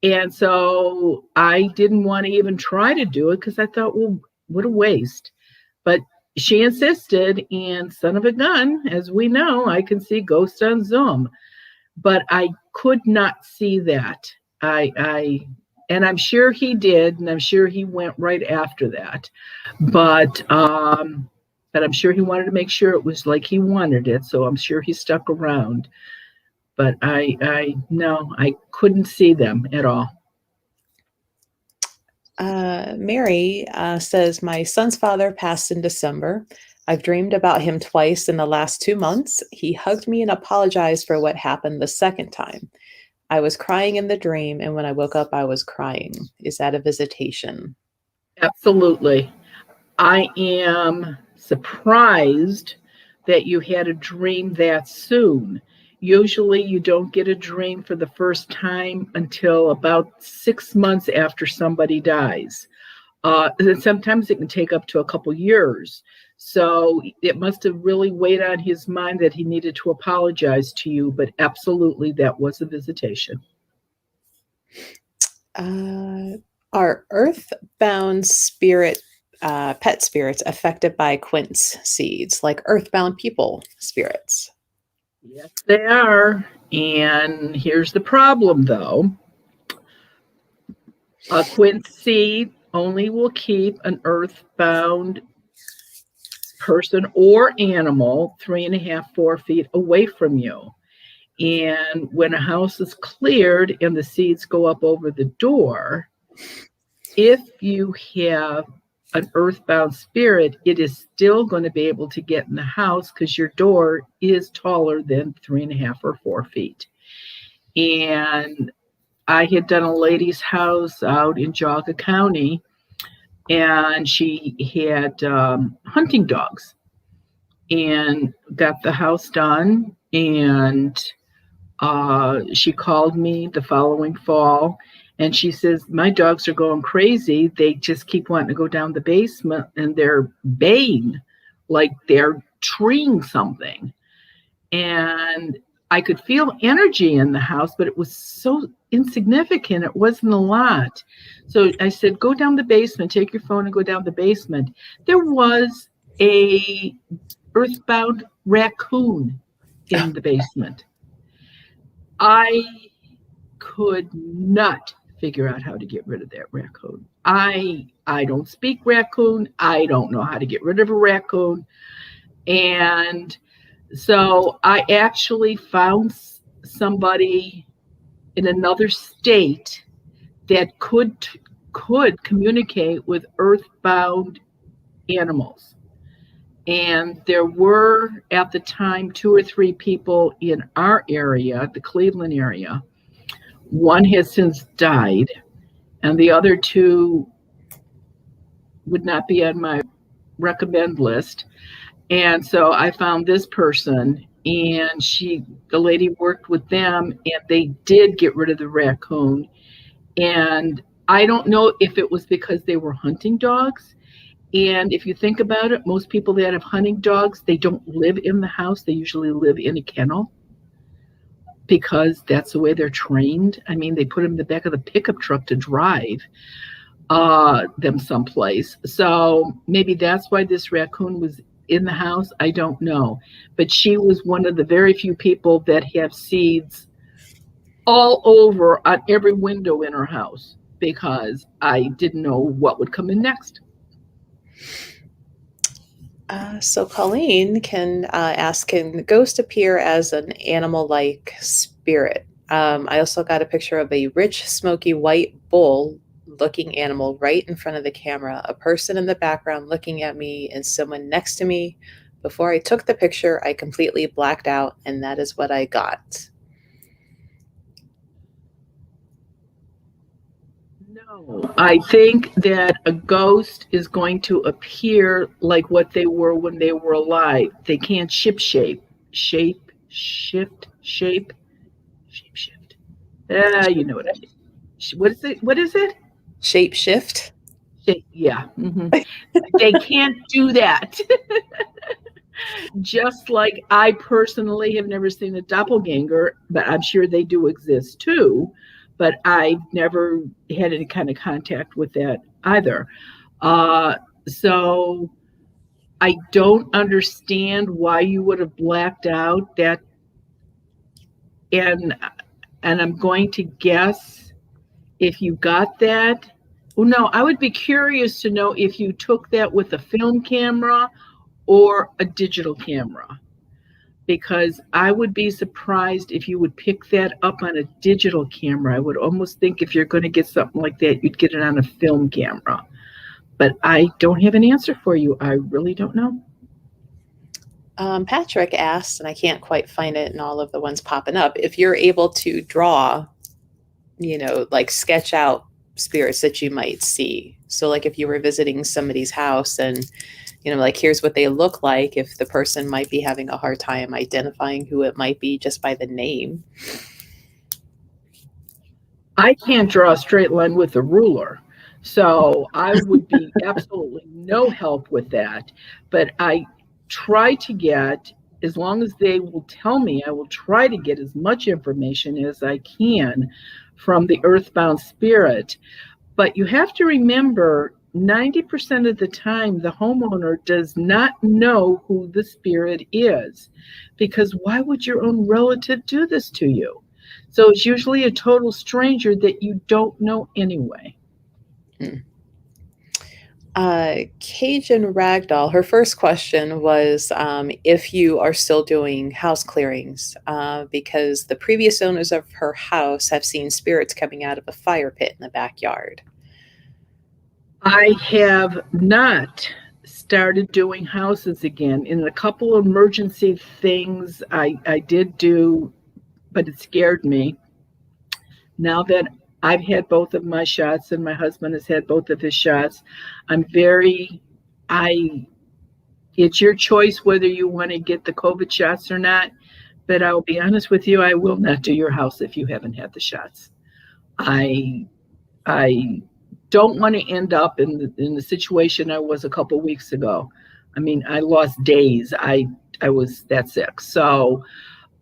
And so I didn't want to even try to do it because I thought, well, what a waste. But she insisted, and son of a gun, as we know, I can see ghosts on Zoom. But I could not see that. And I'm sure he did, and I'm sure he went right after that. But I'm sure he wanted to make sure it was like he wanted it, so I'm sure he stuck around. But no, I couldn't see them at all. Mary says, my son's father passed in December. I've dreamed about him twice in the last 2 months. He hugged me and apologized for what happened the second time. I was crying in the dream, and when I woke up, I was crying. Is that a visitation? Absolutely. I am surprised that you had a dream that soon. Usually you don't get a dream for the first time until about 6 months after somebody dies. And sometimes it can take up to a couple years. So it must have really weighed on his mind that he needed to apologize to you, but absolutely that was a visitation. Are earthbound pet spirits affected by quince seeds, like earthbound people spirits? Yes, they are. And here's the problem, though. A quince seed only will keep an earthbound person or animal 3.5, 4 feet away from you. And when a house is cleared and the seeds go up over the door, if you have an earthbound spirit, it is still going to be able to get in the house because your door is taller than 3.5 or 4 feet. And I had done a lady's house out in Jaga County, and she had hunting dogs, and got the house done. And she called me the following fall, And she says, my dogs are going crazy. They just keep wanting to go down the basement and they're baying like they're treeing something. And I could feel energy in the house, but it was so insignificant. It wasn't a lot. So I said, go down the basement, take your phone and go down the basement. There was a earthbound raccoon in the basement. I could not figure out how to get rid of that raccoon. I don't speak raccoon. I don't know how to get rid of a raccoon. And so I actually found somebody in another state that could communicate with earthbound animals. And there were at the time 2 or 3 people in our area, the Cleveland area. One has since died, and the other 2 would not be on my recommend list. And so I found this person, and the lady worked with them, and they did get rid of the raccoon. And I don't know if it was because they were hunting dogs. And if you think about it, most people that have hunting dogs, they don't live in the house. They usually live in a kennel because that's the way they're trained. I mean, they put them in the back of the pickup truck to drive them someplace. So maybe that's why this raccoon was in the house. I don't know. But she was one of the very few people that have seeds all over on every window in her house because I didn't know what would come in next. So Colleen can ask, can the ghost appear as an animal-like spirit? I also got a picture of a rich, smoky white bull-looking animal right in front of the camera, a person in the background looking at me, and someone next to me. Before I took the picture, I completely blacked out, and that is what I got. No, I think that a ghost is going to appear like what they were when they were alive. They can't shape. You know what I mean. What is it? Shape shift? Yeah. Mm-hmm. They can't do that. Just like I personally have never seen a doppelganger, but I'm sure they do exist too. But I've never had any kind of contact with that either. So I don't understand why you would have blacked out that. And I'm going to guess if you got that. Well, no, I would be curious to know if you took that with a film camera or a digital camera, because I would be surprised if you would pick that up on a digital camera. I would almost think if you're going to get something like that, you'd get it on a film camera. But I don't have an answer for you. I really don't know. Patrick asked, and I can't quite find it in all of the ones popping up, if you're able to draw, like sketch out spirits that you might see. So like if you were visiting somebody's house and, like here's what they look like, if the person might be having a hard time identifying who it might be just by the name. I can't draw a straight line with a ruler. So I would be absolutely no help with that. But I try to get, as long as they will tell me, I will try to get as much information as I can from the earthbound spirit. But you have to remember, 90% of the time, the homeowner does not know who the spirit is, because why would your own relative do this to you? So it's usually a total stranger that you don't know anyway. Cajun Ragdoll, her first question was if you are still doing house clearings, because the previous owners of her house have seen spirits coming out of a fire pit in the backyard. I have not started doing houses again. In a couple of emergency things I did do, but it scared me. Now that I've had both of my shots and my husband has had both of his shots, it's your choice whether you want to get the COVID shots or not. But I'll be honest with you, I will not do your house if you haven't had the shots. I I don't want to end up in the situation I was a couple weeks ago. I mean, I lost days. I was that sick. So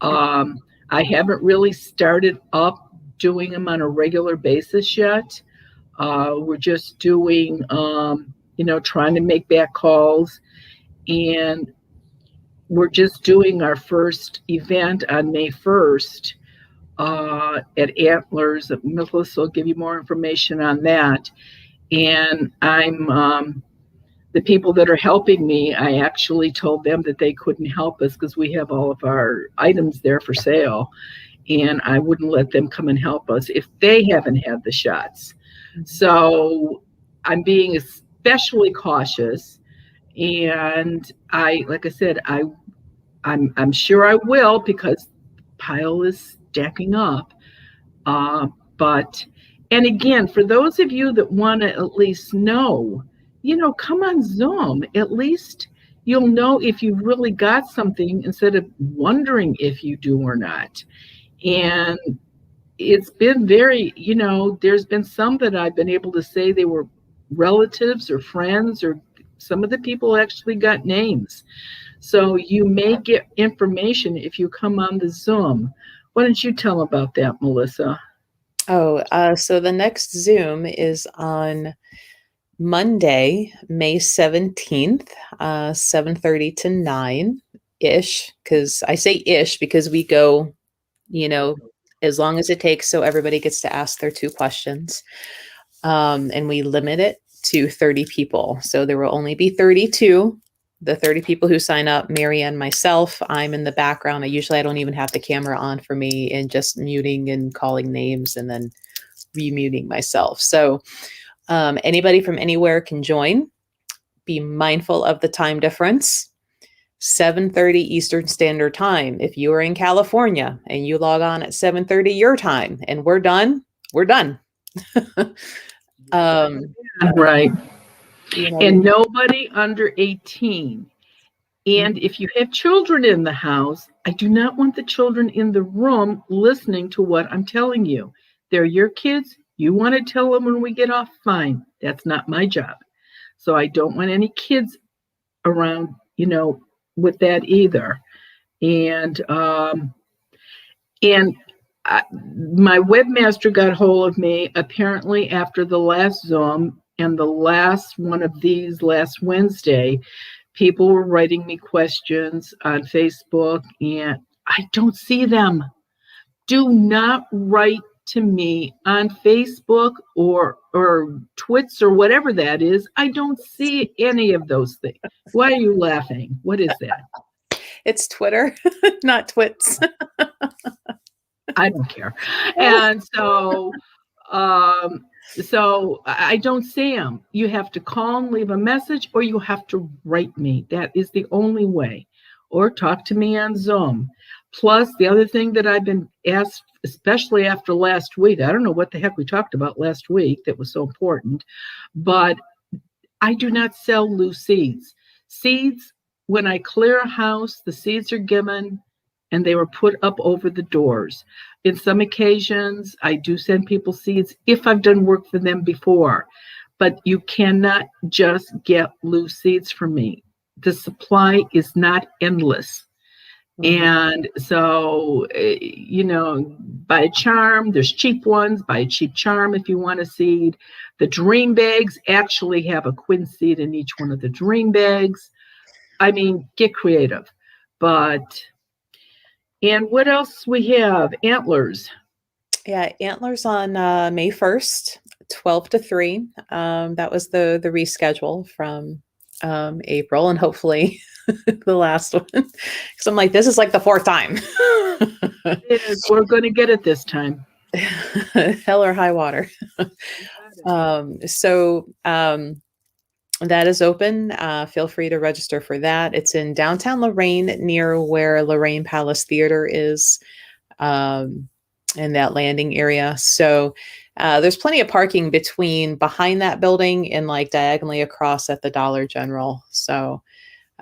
I haven't really started up doing them on a regular basis yet. We're just doing, trying to make back calls, and we're just doing our first event on May 1st at Antlers. Melissa will give you more information on that. And the people that are helping me, I actually told them that they couldn't help us because we have all of our items there for sale. And I wouldn't let them come and help us if they haven't had the shots. So I'm being especially cautious. And like I said, I'm sure I will because the pile is stacking up. But, and again, for those of you that want to at least know, come on Zoom. At least you'll know if you've really got something instead of wondering if you do or not. And it's been very, there's been some that I've been able to say they were relatives or friends, or some of the people actually got names. So you may get information if you come on the Zoom. Why don't you tell about that, Melissa? So the next Zoom is on Monday, May 17th, 7:30 to 9-ish, because I say ish because we go, as long as it takes so everybody gets to ask their 2 questions. And we limit it to 30 people. So there will only be 32. The 30 people who sign up, Mary and myself, I'm in the background. I don't even have the camera on for me, and just muting and calling names and then remuting myself. So anybody from anywhere can join. Be mindful of the time difference. 7:30 Eastern Standard Time. If you are in California and you log on at 7:30 your time and we're done, we're done. Right. And nobody under 18. And if you have children in the house, I do not want the children in the room listening to what I'm telling you. They're your kids. You want to tell them when we get off, fine. That's not my job. So I don't want any kids around, with that either. And my webmaster got hold of me apparently after the last Zoom and the last one of these last Wednesday. People were writing me questions on Facebook, and I don't see them. Do not write to me on Facebook or Twits or whatever that is. I don't see any of those things. Why are you laughing? What is that? It's Twitter, not Twits. I don't care. And so I don't see them. You have to call and leave a message, or you have to write me. That is the only way. Or talk to me on Zoom. Plus, the other thing that I've been asked, especially after last week, I don't know what the heck we talked about last week that was so important, but I do not sell loose seeds. Seeds, when I clear a house, the seeds are given and they were put up over the doors. In some occasions, I do send people seeds if I've done work for them before, but you cannot just get loose seeds from me. The supply is not endless. And so, buy a charm. There's cheap ones. Buy a cheap charm if you want a seed. The dream bags actually have a quin seed in each one of the dream bags. I mean, get creative. And what else we have? Antlers. Yeah, Antlers on May 1st, 12 to 3. That was the reschedule from April, and hopefully the last one. Because I'm like, this is like the 4th time. We're going to get it this time. Hell or high water. That is open. Feel free to register for that. It's in downtown Lorain, near where Lorain Palace Theater is, in that landing area. So there's plenty of parking behind that building and like diagonally across at the Dollar General. So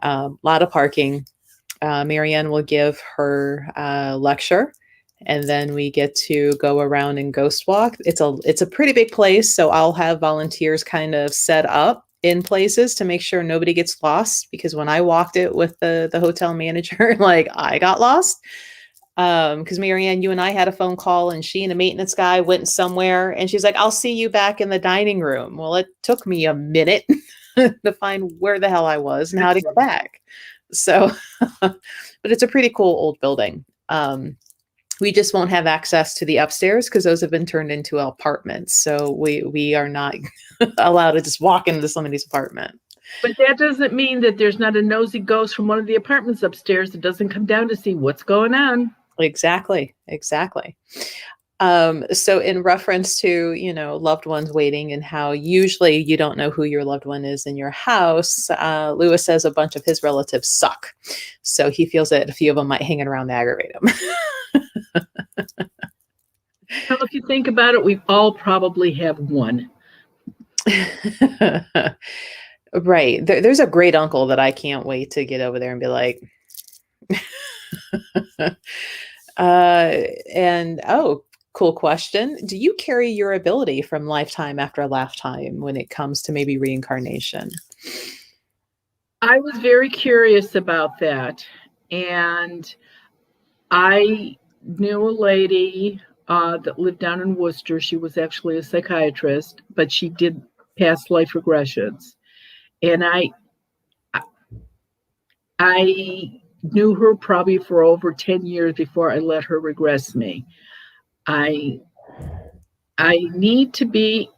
a lot of parking. Marianne will give her lecture and then we get to go around and ghost walk. It's a pretty big place, so I'll have volunteers kind of set up in places to make sure nobody gets lost, because when I walked it with the hotel manager, like I got lost. Because Marianne, you and I had a phone call, and she and a maintenance guy went somewhere, and she's like, I'll see you back in the dining room. Well, it took me a minute to find where the hell I was and how to get back. So, but it's a pretty cool old building. We just won't have access to the upstairs because those have been turned into apartments. So we are not allowed to just walk into somebody's apartment. But that doesn't mean that there's not a nosy ghost from one of the apartments upstairs that doesn't come down to see what's going on. Exactly. So in reference to, loved ones waiting and how usually you don't know who your loved one is in your house, Lewis says a bunch of his relatives suck. So he feels that a few of them might hang around to aggravate him. Well, if you think about it, we all probably have one. Right. There's a great uncle that I can't wait to get over there and be like, cool question. Do you carry your ability from lifetime after lifetime when it comes to maybe reincarnation? I was very curious about that. And I knew a lady that lived down in Worcester. She was actually a psychiatrist, but she did past life regressions. And I knew her probably for over 10 years before I let her regress me. I need to be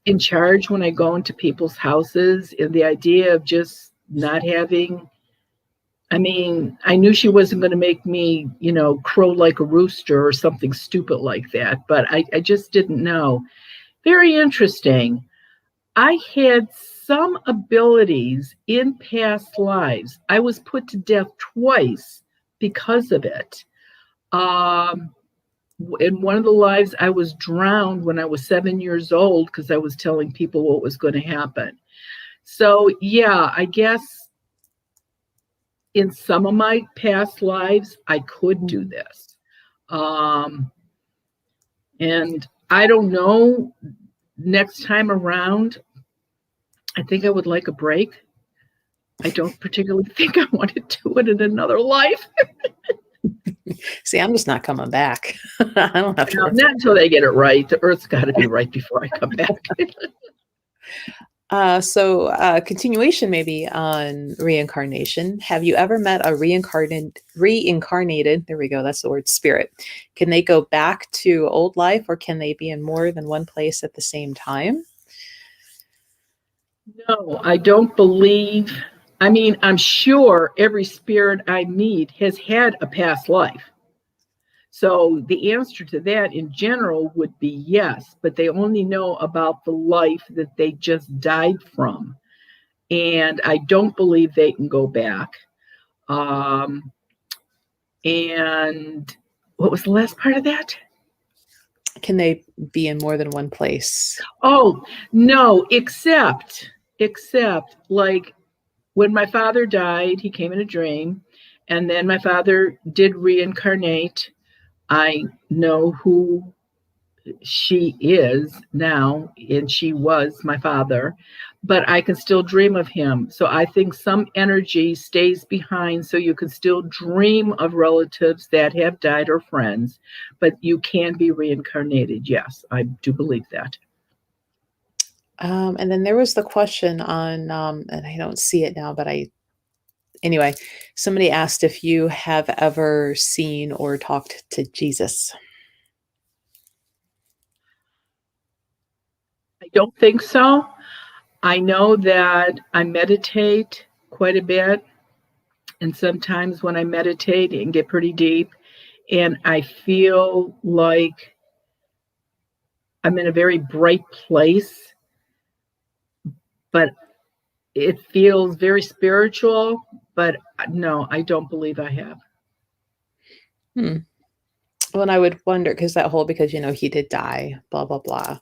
in charge when I go into people's houses, and the idea of just not having, I knew she wasn't going to make me, crow like a rooster or something stupid like that, but I just didn't know. Very interesting. I had some abilities in past lives. I was put to death twice because of it. In one of the lives, I was drowned when I was 7 years old because I was telling people what was going to happen. So, yeah, I guess in some of my past lives, I could do this. And I don't know, next time around, I think I would like a break. I don't particularly think I want to do it in another life. See, I'm just not coming back. I don't have to. Not until they get it right. The Earth's got to be right before I come back. Continuation maybe on reincarnation. Have you ever met a reincarnated, there we go, that's the word, spirit? Can they go back to old life, or can they be in more than one place at the same time? No, I don't believe. I'm sure every spirit I meet has had a past life. So the answer to that in general would be yes, but they only know about the life that they just died from. And I don't believe they can go back. And what was the last part of that? Can they be in more than one place? Oh, no, except like when my father died, he came in a dream, and then my father did reincarnate. I know who she is now, and she was my father, but I can still dream of him. So I think some energy stays behind, so you can still dream of relatives that have died or friends, but you can be reincarnated. Yes, I do believe that. And then there was the question on, and I don't see it now, but anyway, somebody asked if you have ever seen or talked to Jesus. I don't think so. I know that I meditate quite a bit. And sometimes when I meditate and get pretty deep, and I feel like I'm in a very bright place, but it feels very spiritual. But no, I don't believe I have. Well, and I would wonder, because he did die, blah, blah, blah.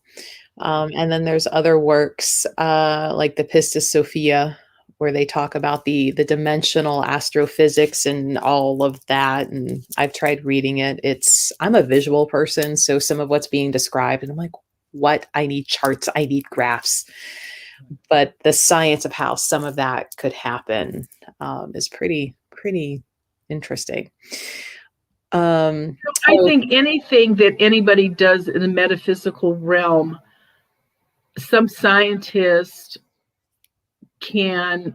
And then there's other works like the Pistis Sophia, where they talk about the dimensional astrophysics and all of that. And I've tried reading it. I'm a visual person, so some of what's being described, and I'm like, what? I need charts, I need graphs. But the science of how some of that could happen is pretty interesting. I think anything that anybody does in the metaphysical realm, some scientist can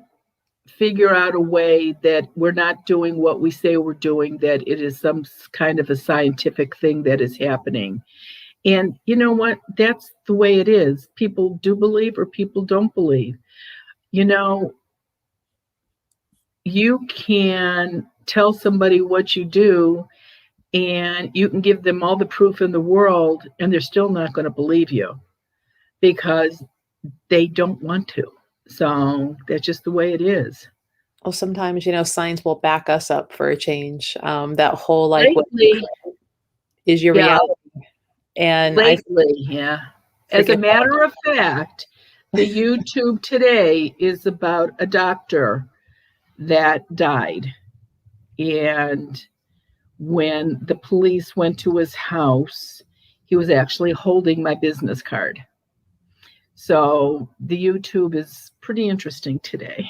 figure out a way that we're not doing what we say we're doing, that it is some kind of a scientific thing that is happening. And you know what? That's the way it is. People do believe or people don't believe. You know, you can tell somebody what you do and you can give them all the proof in the world and they're still not going to believe you because they don't want to. So that's just the way it is. Well, sometimes, science will back us up for a change. That whole like, what is your reality? And lately, as a matter of fact, the YouTube today is about a doctor that died. And when the police went to his house, he was actually holding my business card. So the YouTube is pretty interesting today.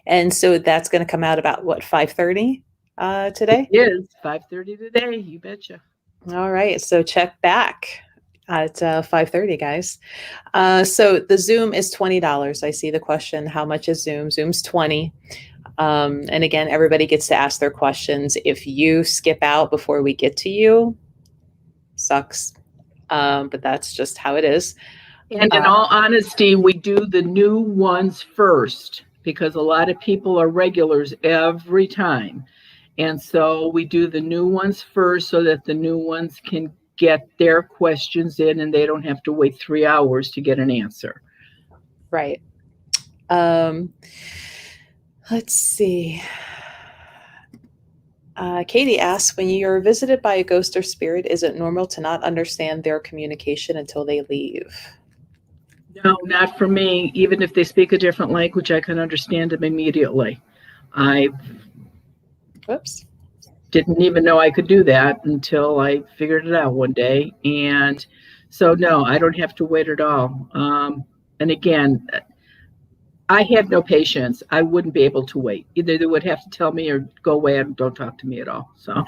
And so that's going to come out about what, 5:30 today? It is 5:30 today. You betcha. All right. So check back at 5:30, guys. So the Zoom is $20. I see the question, how much is Zoom? Zoom's 20. And again, everybody gets to ask their questions. If you skip out before we get to you, sucks. But that's just how it is. And in all honesty, we do the new ones first because a lot of people are regulars every time. And so we do the new ones first so that the new ones can get their questions in and they don't have to wait 3 hours to get an answer. Right. Let's see. Katie asks, when you're visited by a ghost or spirit, is it normal to not understand their communication until they leave? No, not for me. Even if they speak a different language, I can understand them immediately. Whoops. Didn't even know I could do that until I figured it out one day. And so, no, I don't have to wait at all. And again, I have no patience. I wouldn't be able to wait. Either they would have to tell me or go away and don't talk to me at all. So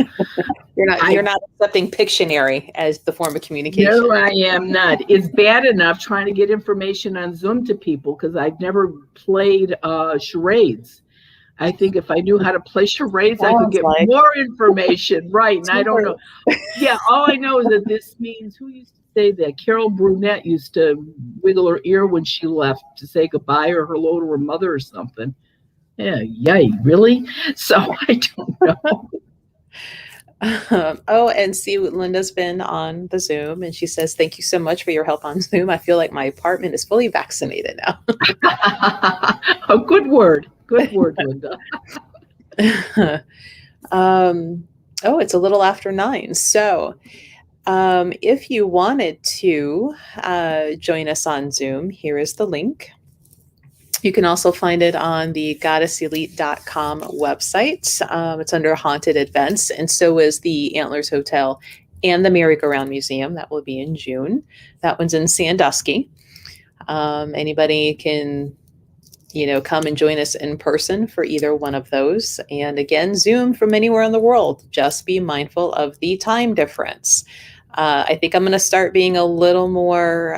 you're not accepting Pictionary as the form of communication. No, I am not. It's bad enough trying to get information on Zoom to people because I've never played charades. I think if I knew how to play charades, I could get more information. Right. And I don't know. Yeah, all I know is that this means, who used to say that? Carol Brunette used to wiggle her ear when she left to say goodbye or hello to her mother or something. Yeah, yay, really? So I don't know. And see, Linda's been on the Zoom and she says, thank you so much for your help on Zoom. I feel like my apartment is fully vaccinated now. Oh, good word. Good word, Linda. It's a little after 9. So if you wanted to join us on Zoom, here is the link. You can also find it on the goddesselite.com website. It's under Haunted Events, and so is the Antlers Hotel and the Merry-Go-Round Museum. That will be in June. That one's in Sandusky. Anybody can come and join us in person for either one of those. And again, Zoom from anywhere in the world. Just be mindful of the time difference. I think I'm going to start being a little more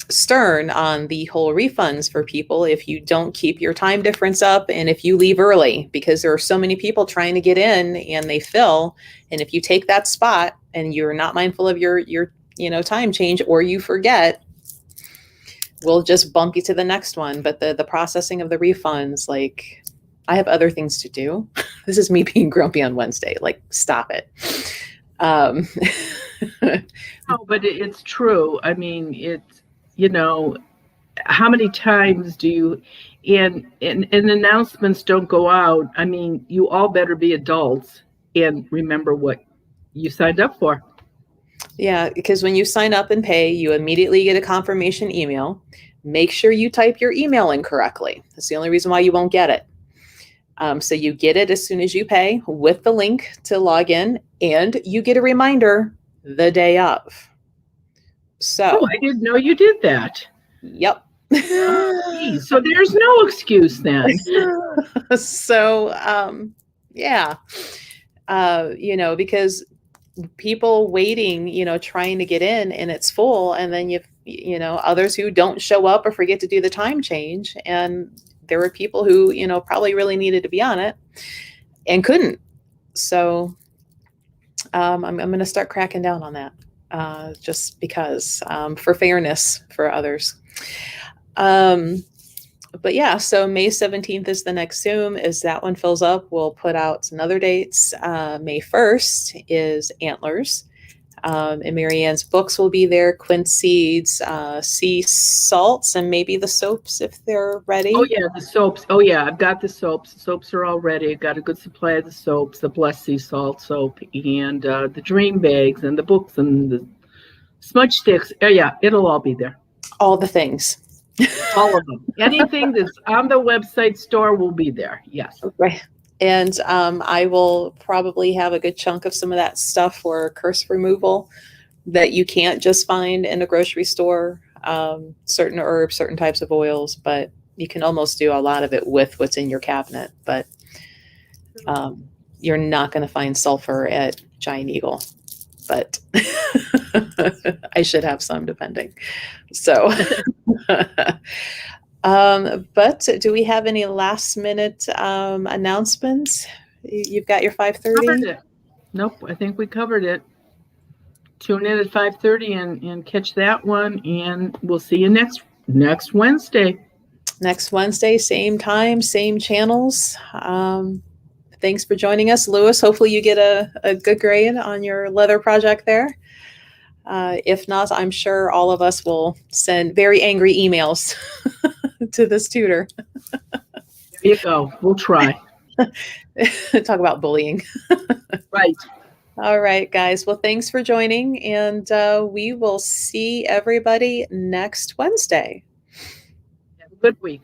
stern on the whole refunds for people if you don't keep your time difference up and if you leave early, because there are so many people trying to get in and they fill. And if you take that spot and you're not mindful of your time change, or you forget, we'll just bump you to the next one. But the processing of the refunds, like, I have other things to do. This is me being grumpy on Wednesday. Like, stop it. No, but it's true. I mean, it's, how many times do you, and announcements don't go out. I mean, you all better be adults and remember what you signed up for. Yeah, because when you sign up and pay, you immediately get a confirmation email. make sure you type your email in correctly. That's the only reason why you won't get it. So you get it as soon as you pay with the link to log in, and you get a reminder the day of. So, I didn't know you did that. yep. So there's no excuse then. So, yeah, because people waiting, trying to get in and it's full, and then others who don't show up or forget to do the time change, and there were people who probably really needed to be on it and couldn't. So I'm going to start cracking down on that, just because, for fairness for others. But yeah, so May 17th is the next Zoom. As that one fills up, we'll put out some other dates. May 1st is Antlers. And Marianne's books will be there, Quincy's sea salts, and maybe the soaps if they're ready. Oh, yeah, the soaps. Oh, yeah, I've got the soaps. The soaps are all ready. I've got a good supply of the soaps, the Blessed Sea Salt soap, and the dream bags, and the books, and the smudge sticks. Oh, yeah, it'll all be there. All the things. All of them. Anything that's on the website store will be there. Yes. Right. And I will probably have a good chunk of some of that stuff for curse removal that you can't just find in a grocery store. Certain herbs, certain types of oils, but you can almost do a lot of it with what's in your cabinet. But you're not going to find sulfur at Giant Eagle. But I should have some, depending. So, but do we have any last minute announcements? You've got your 5:30. Nope, I think we covered it. Tune in at 5:30 and catch that one, and we'll see you next Wednesday. Next Wednesday, same time, same channels. Thanks for joining us, Lewis. Hopefully you get a good grade on your leather project there. If not, I'm sure all of us will send very angry emails to this tutor. There you go. We'll try. Talk about bullying. Right. All right, guys. Well, thanks for joining, and we will see everybody next Wednesday. Have a good week.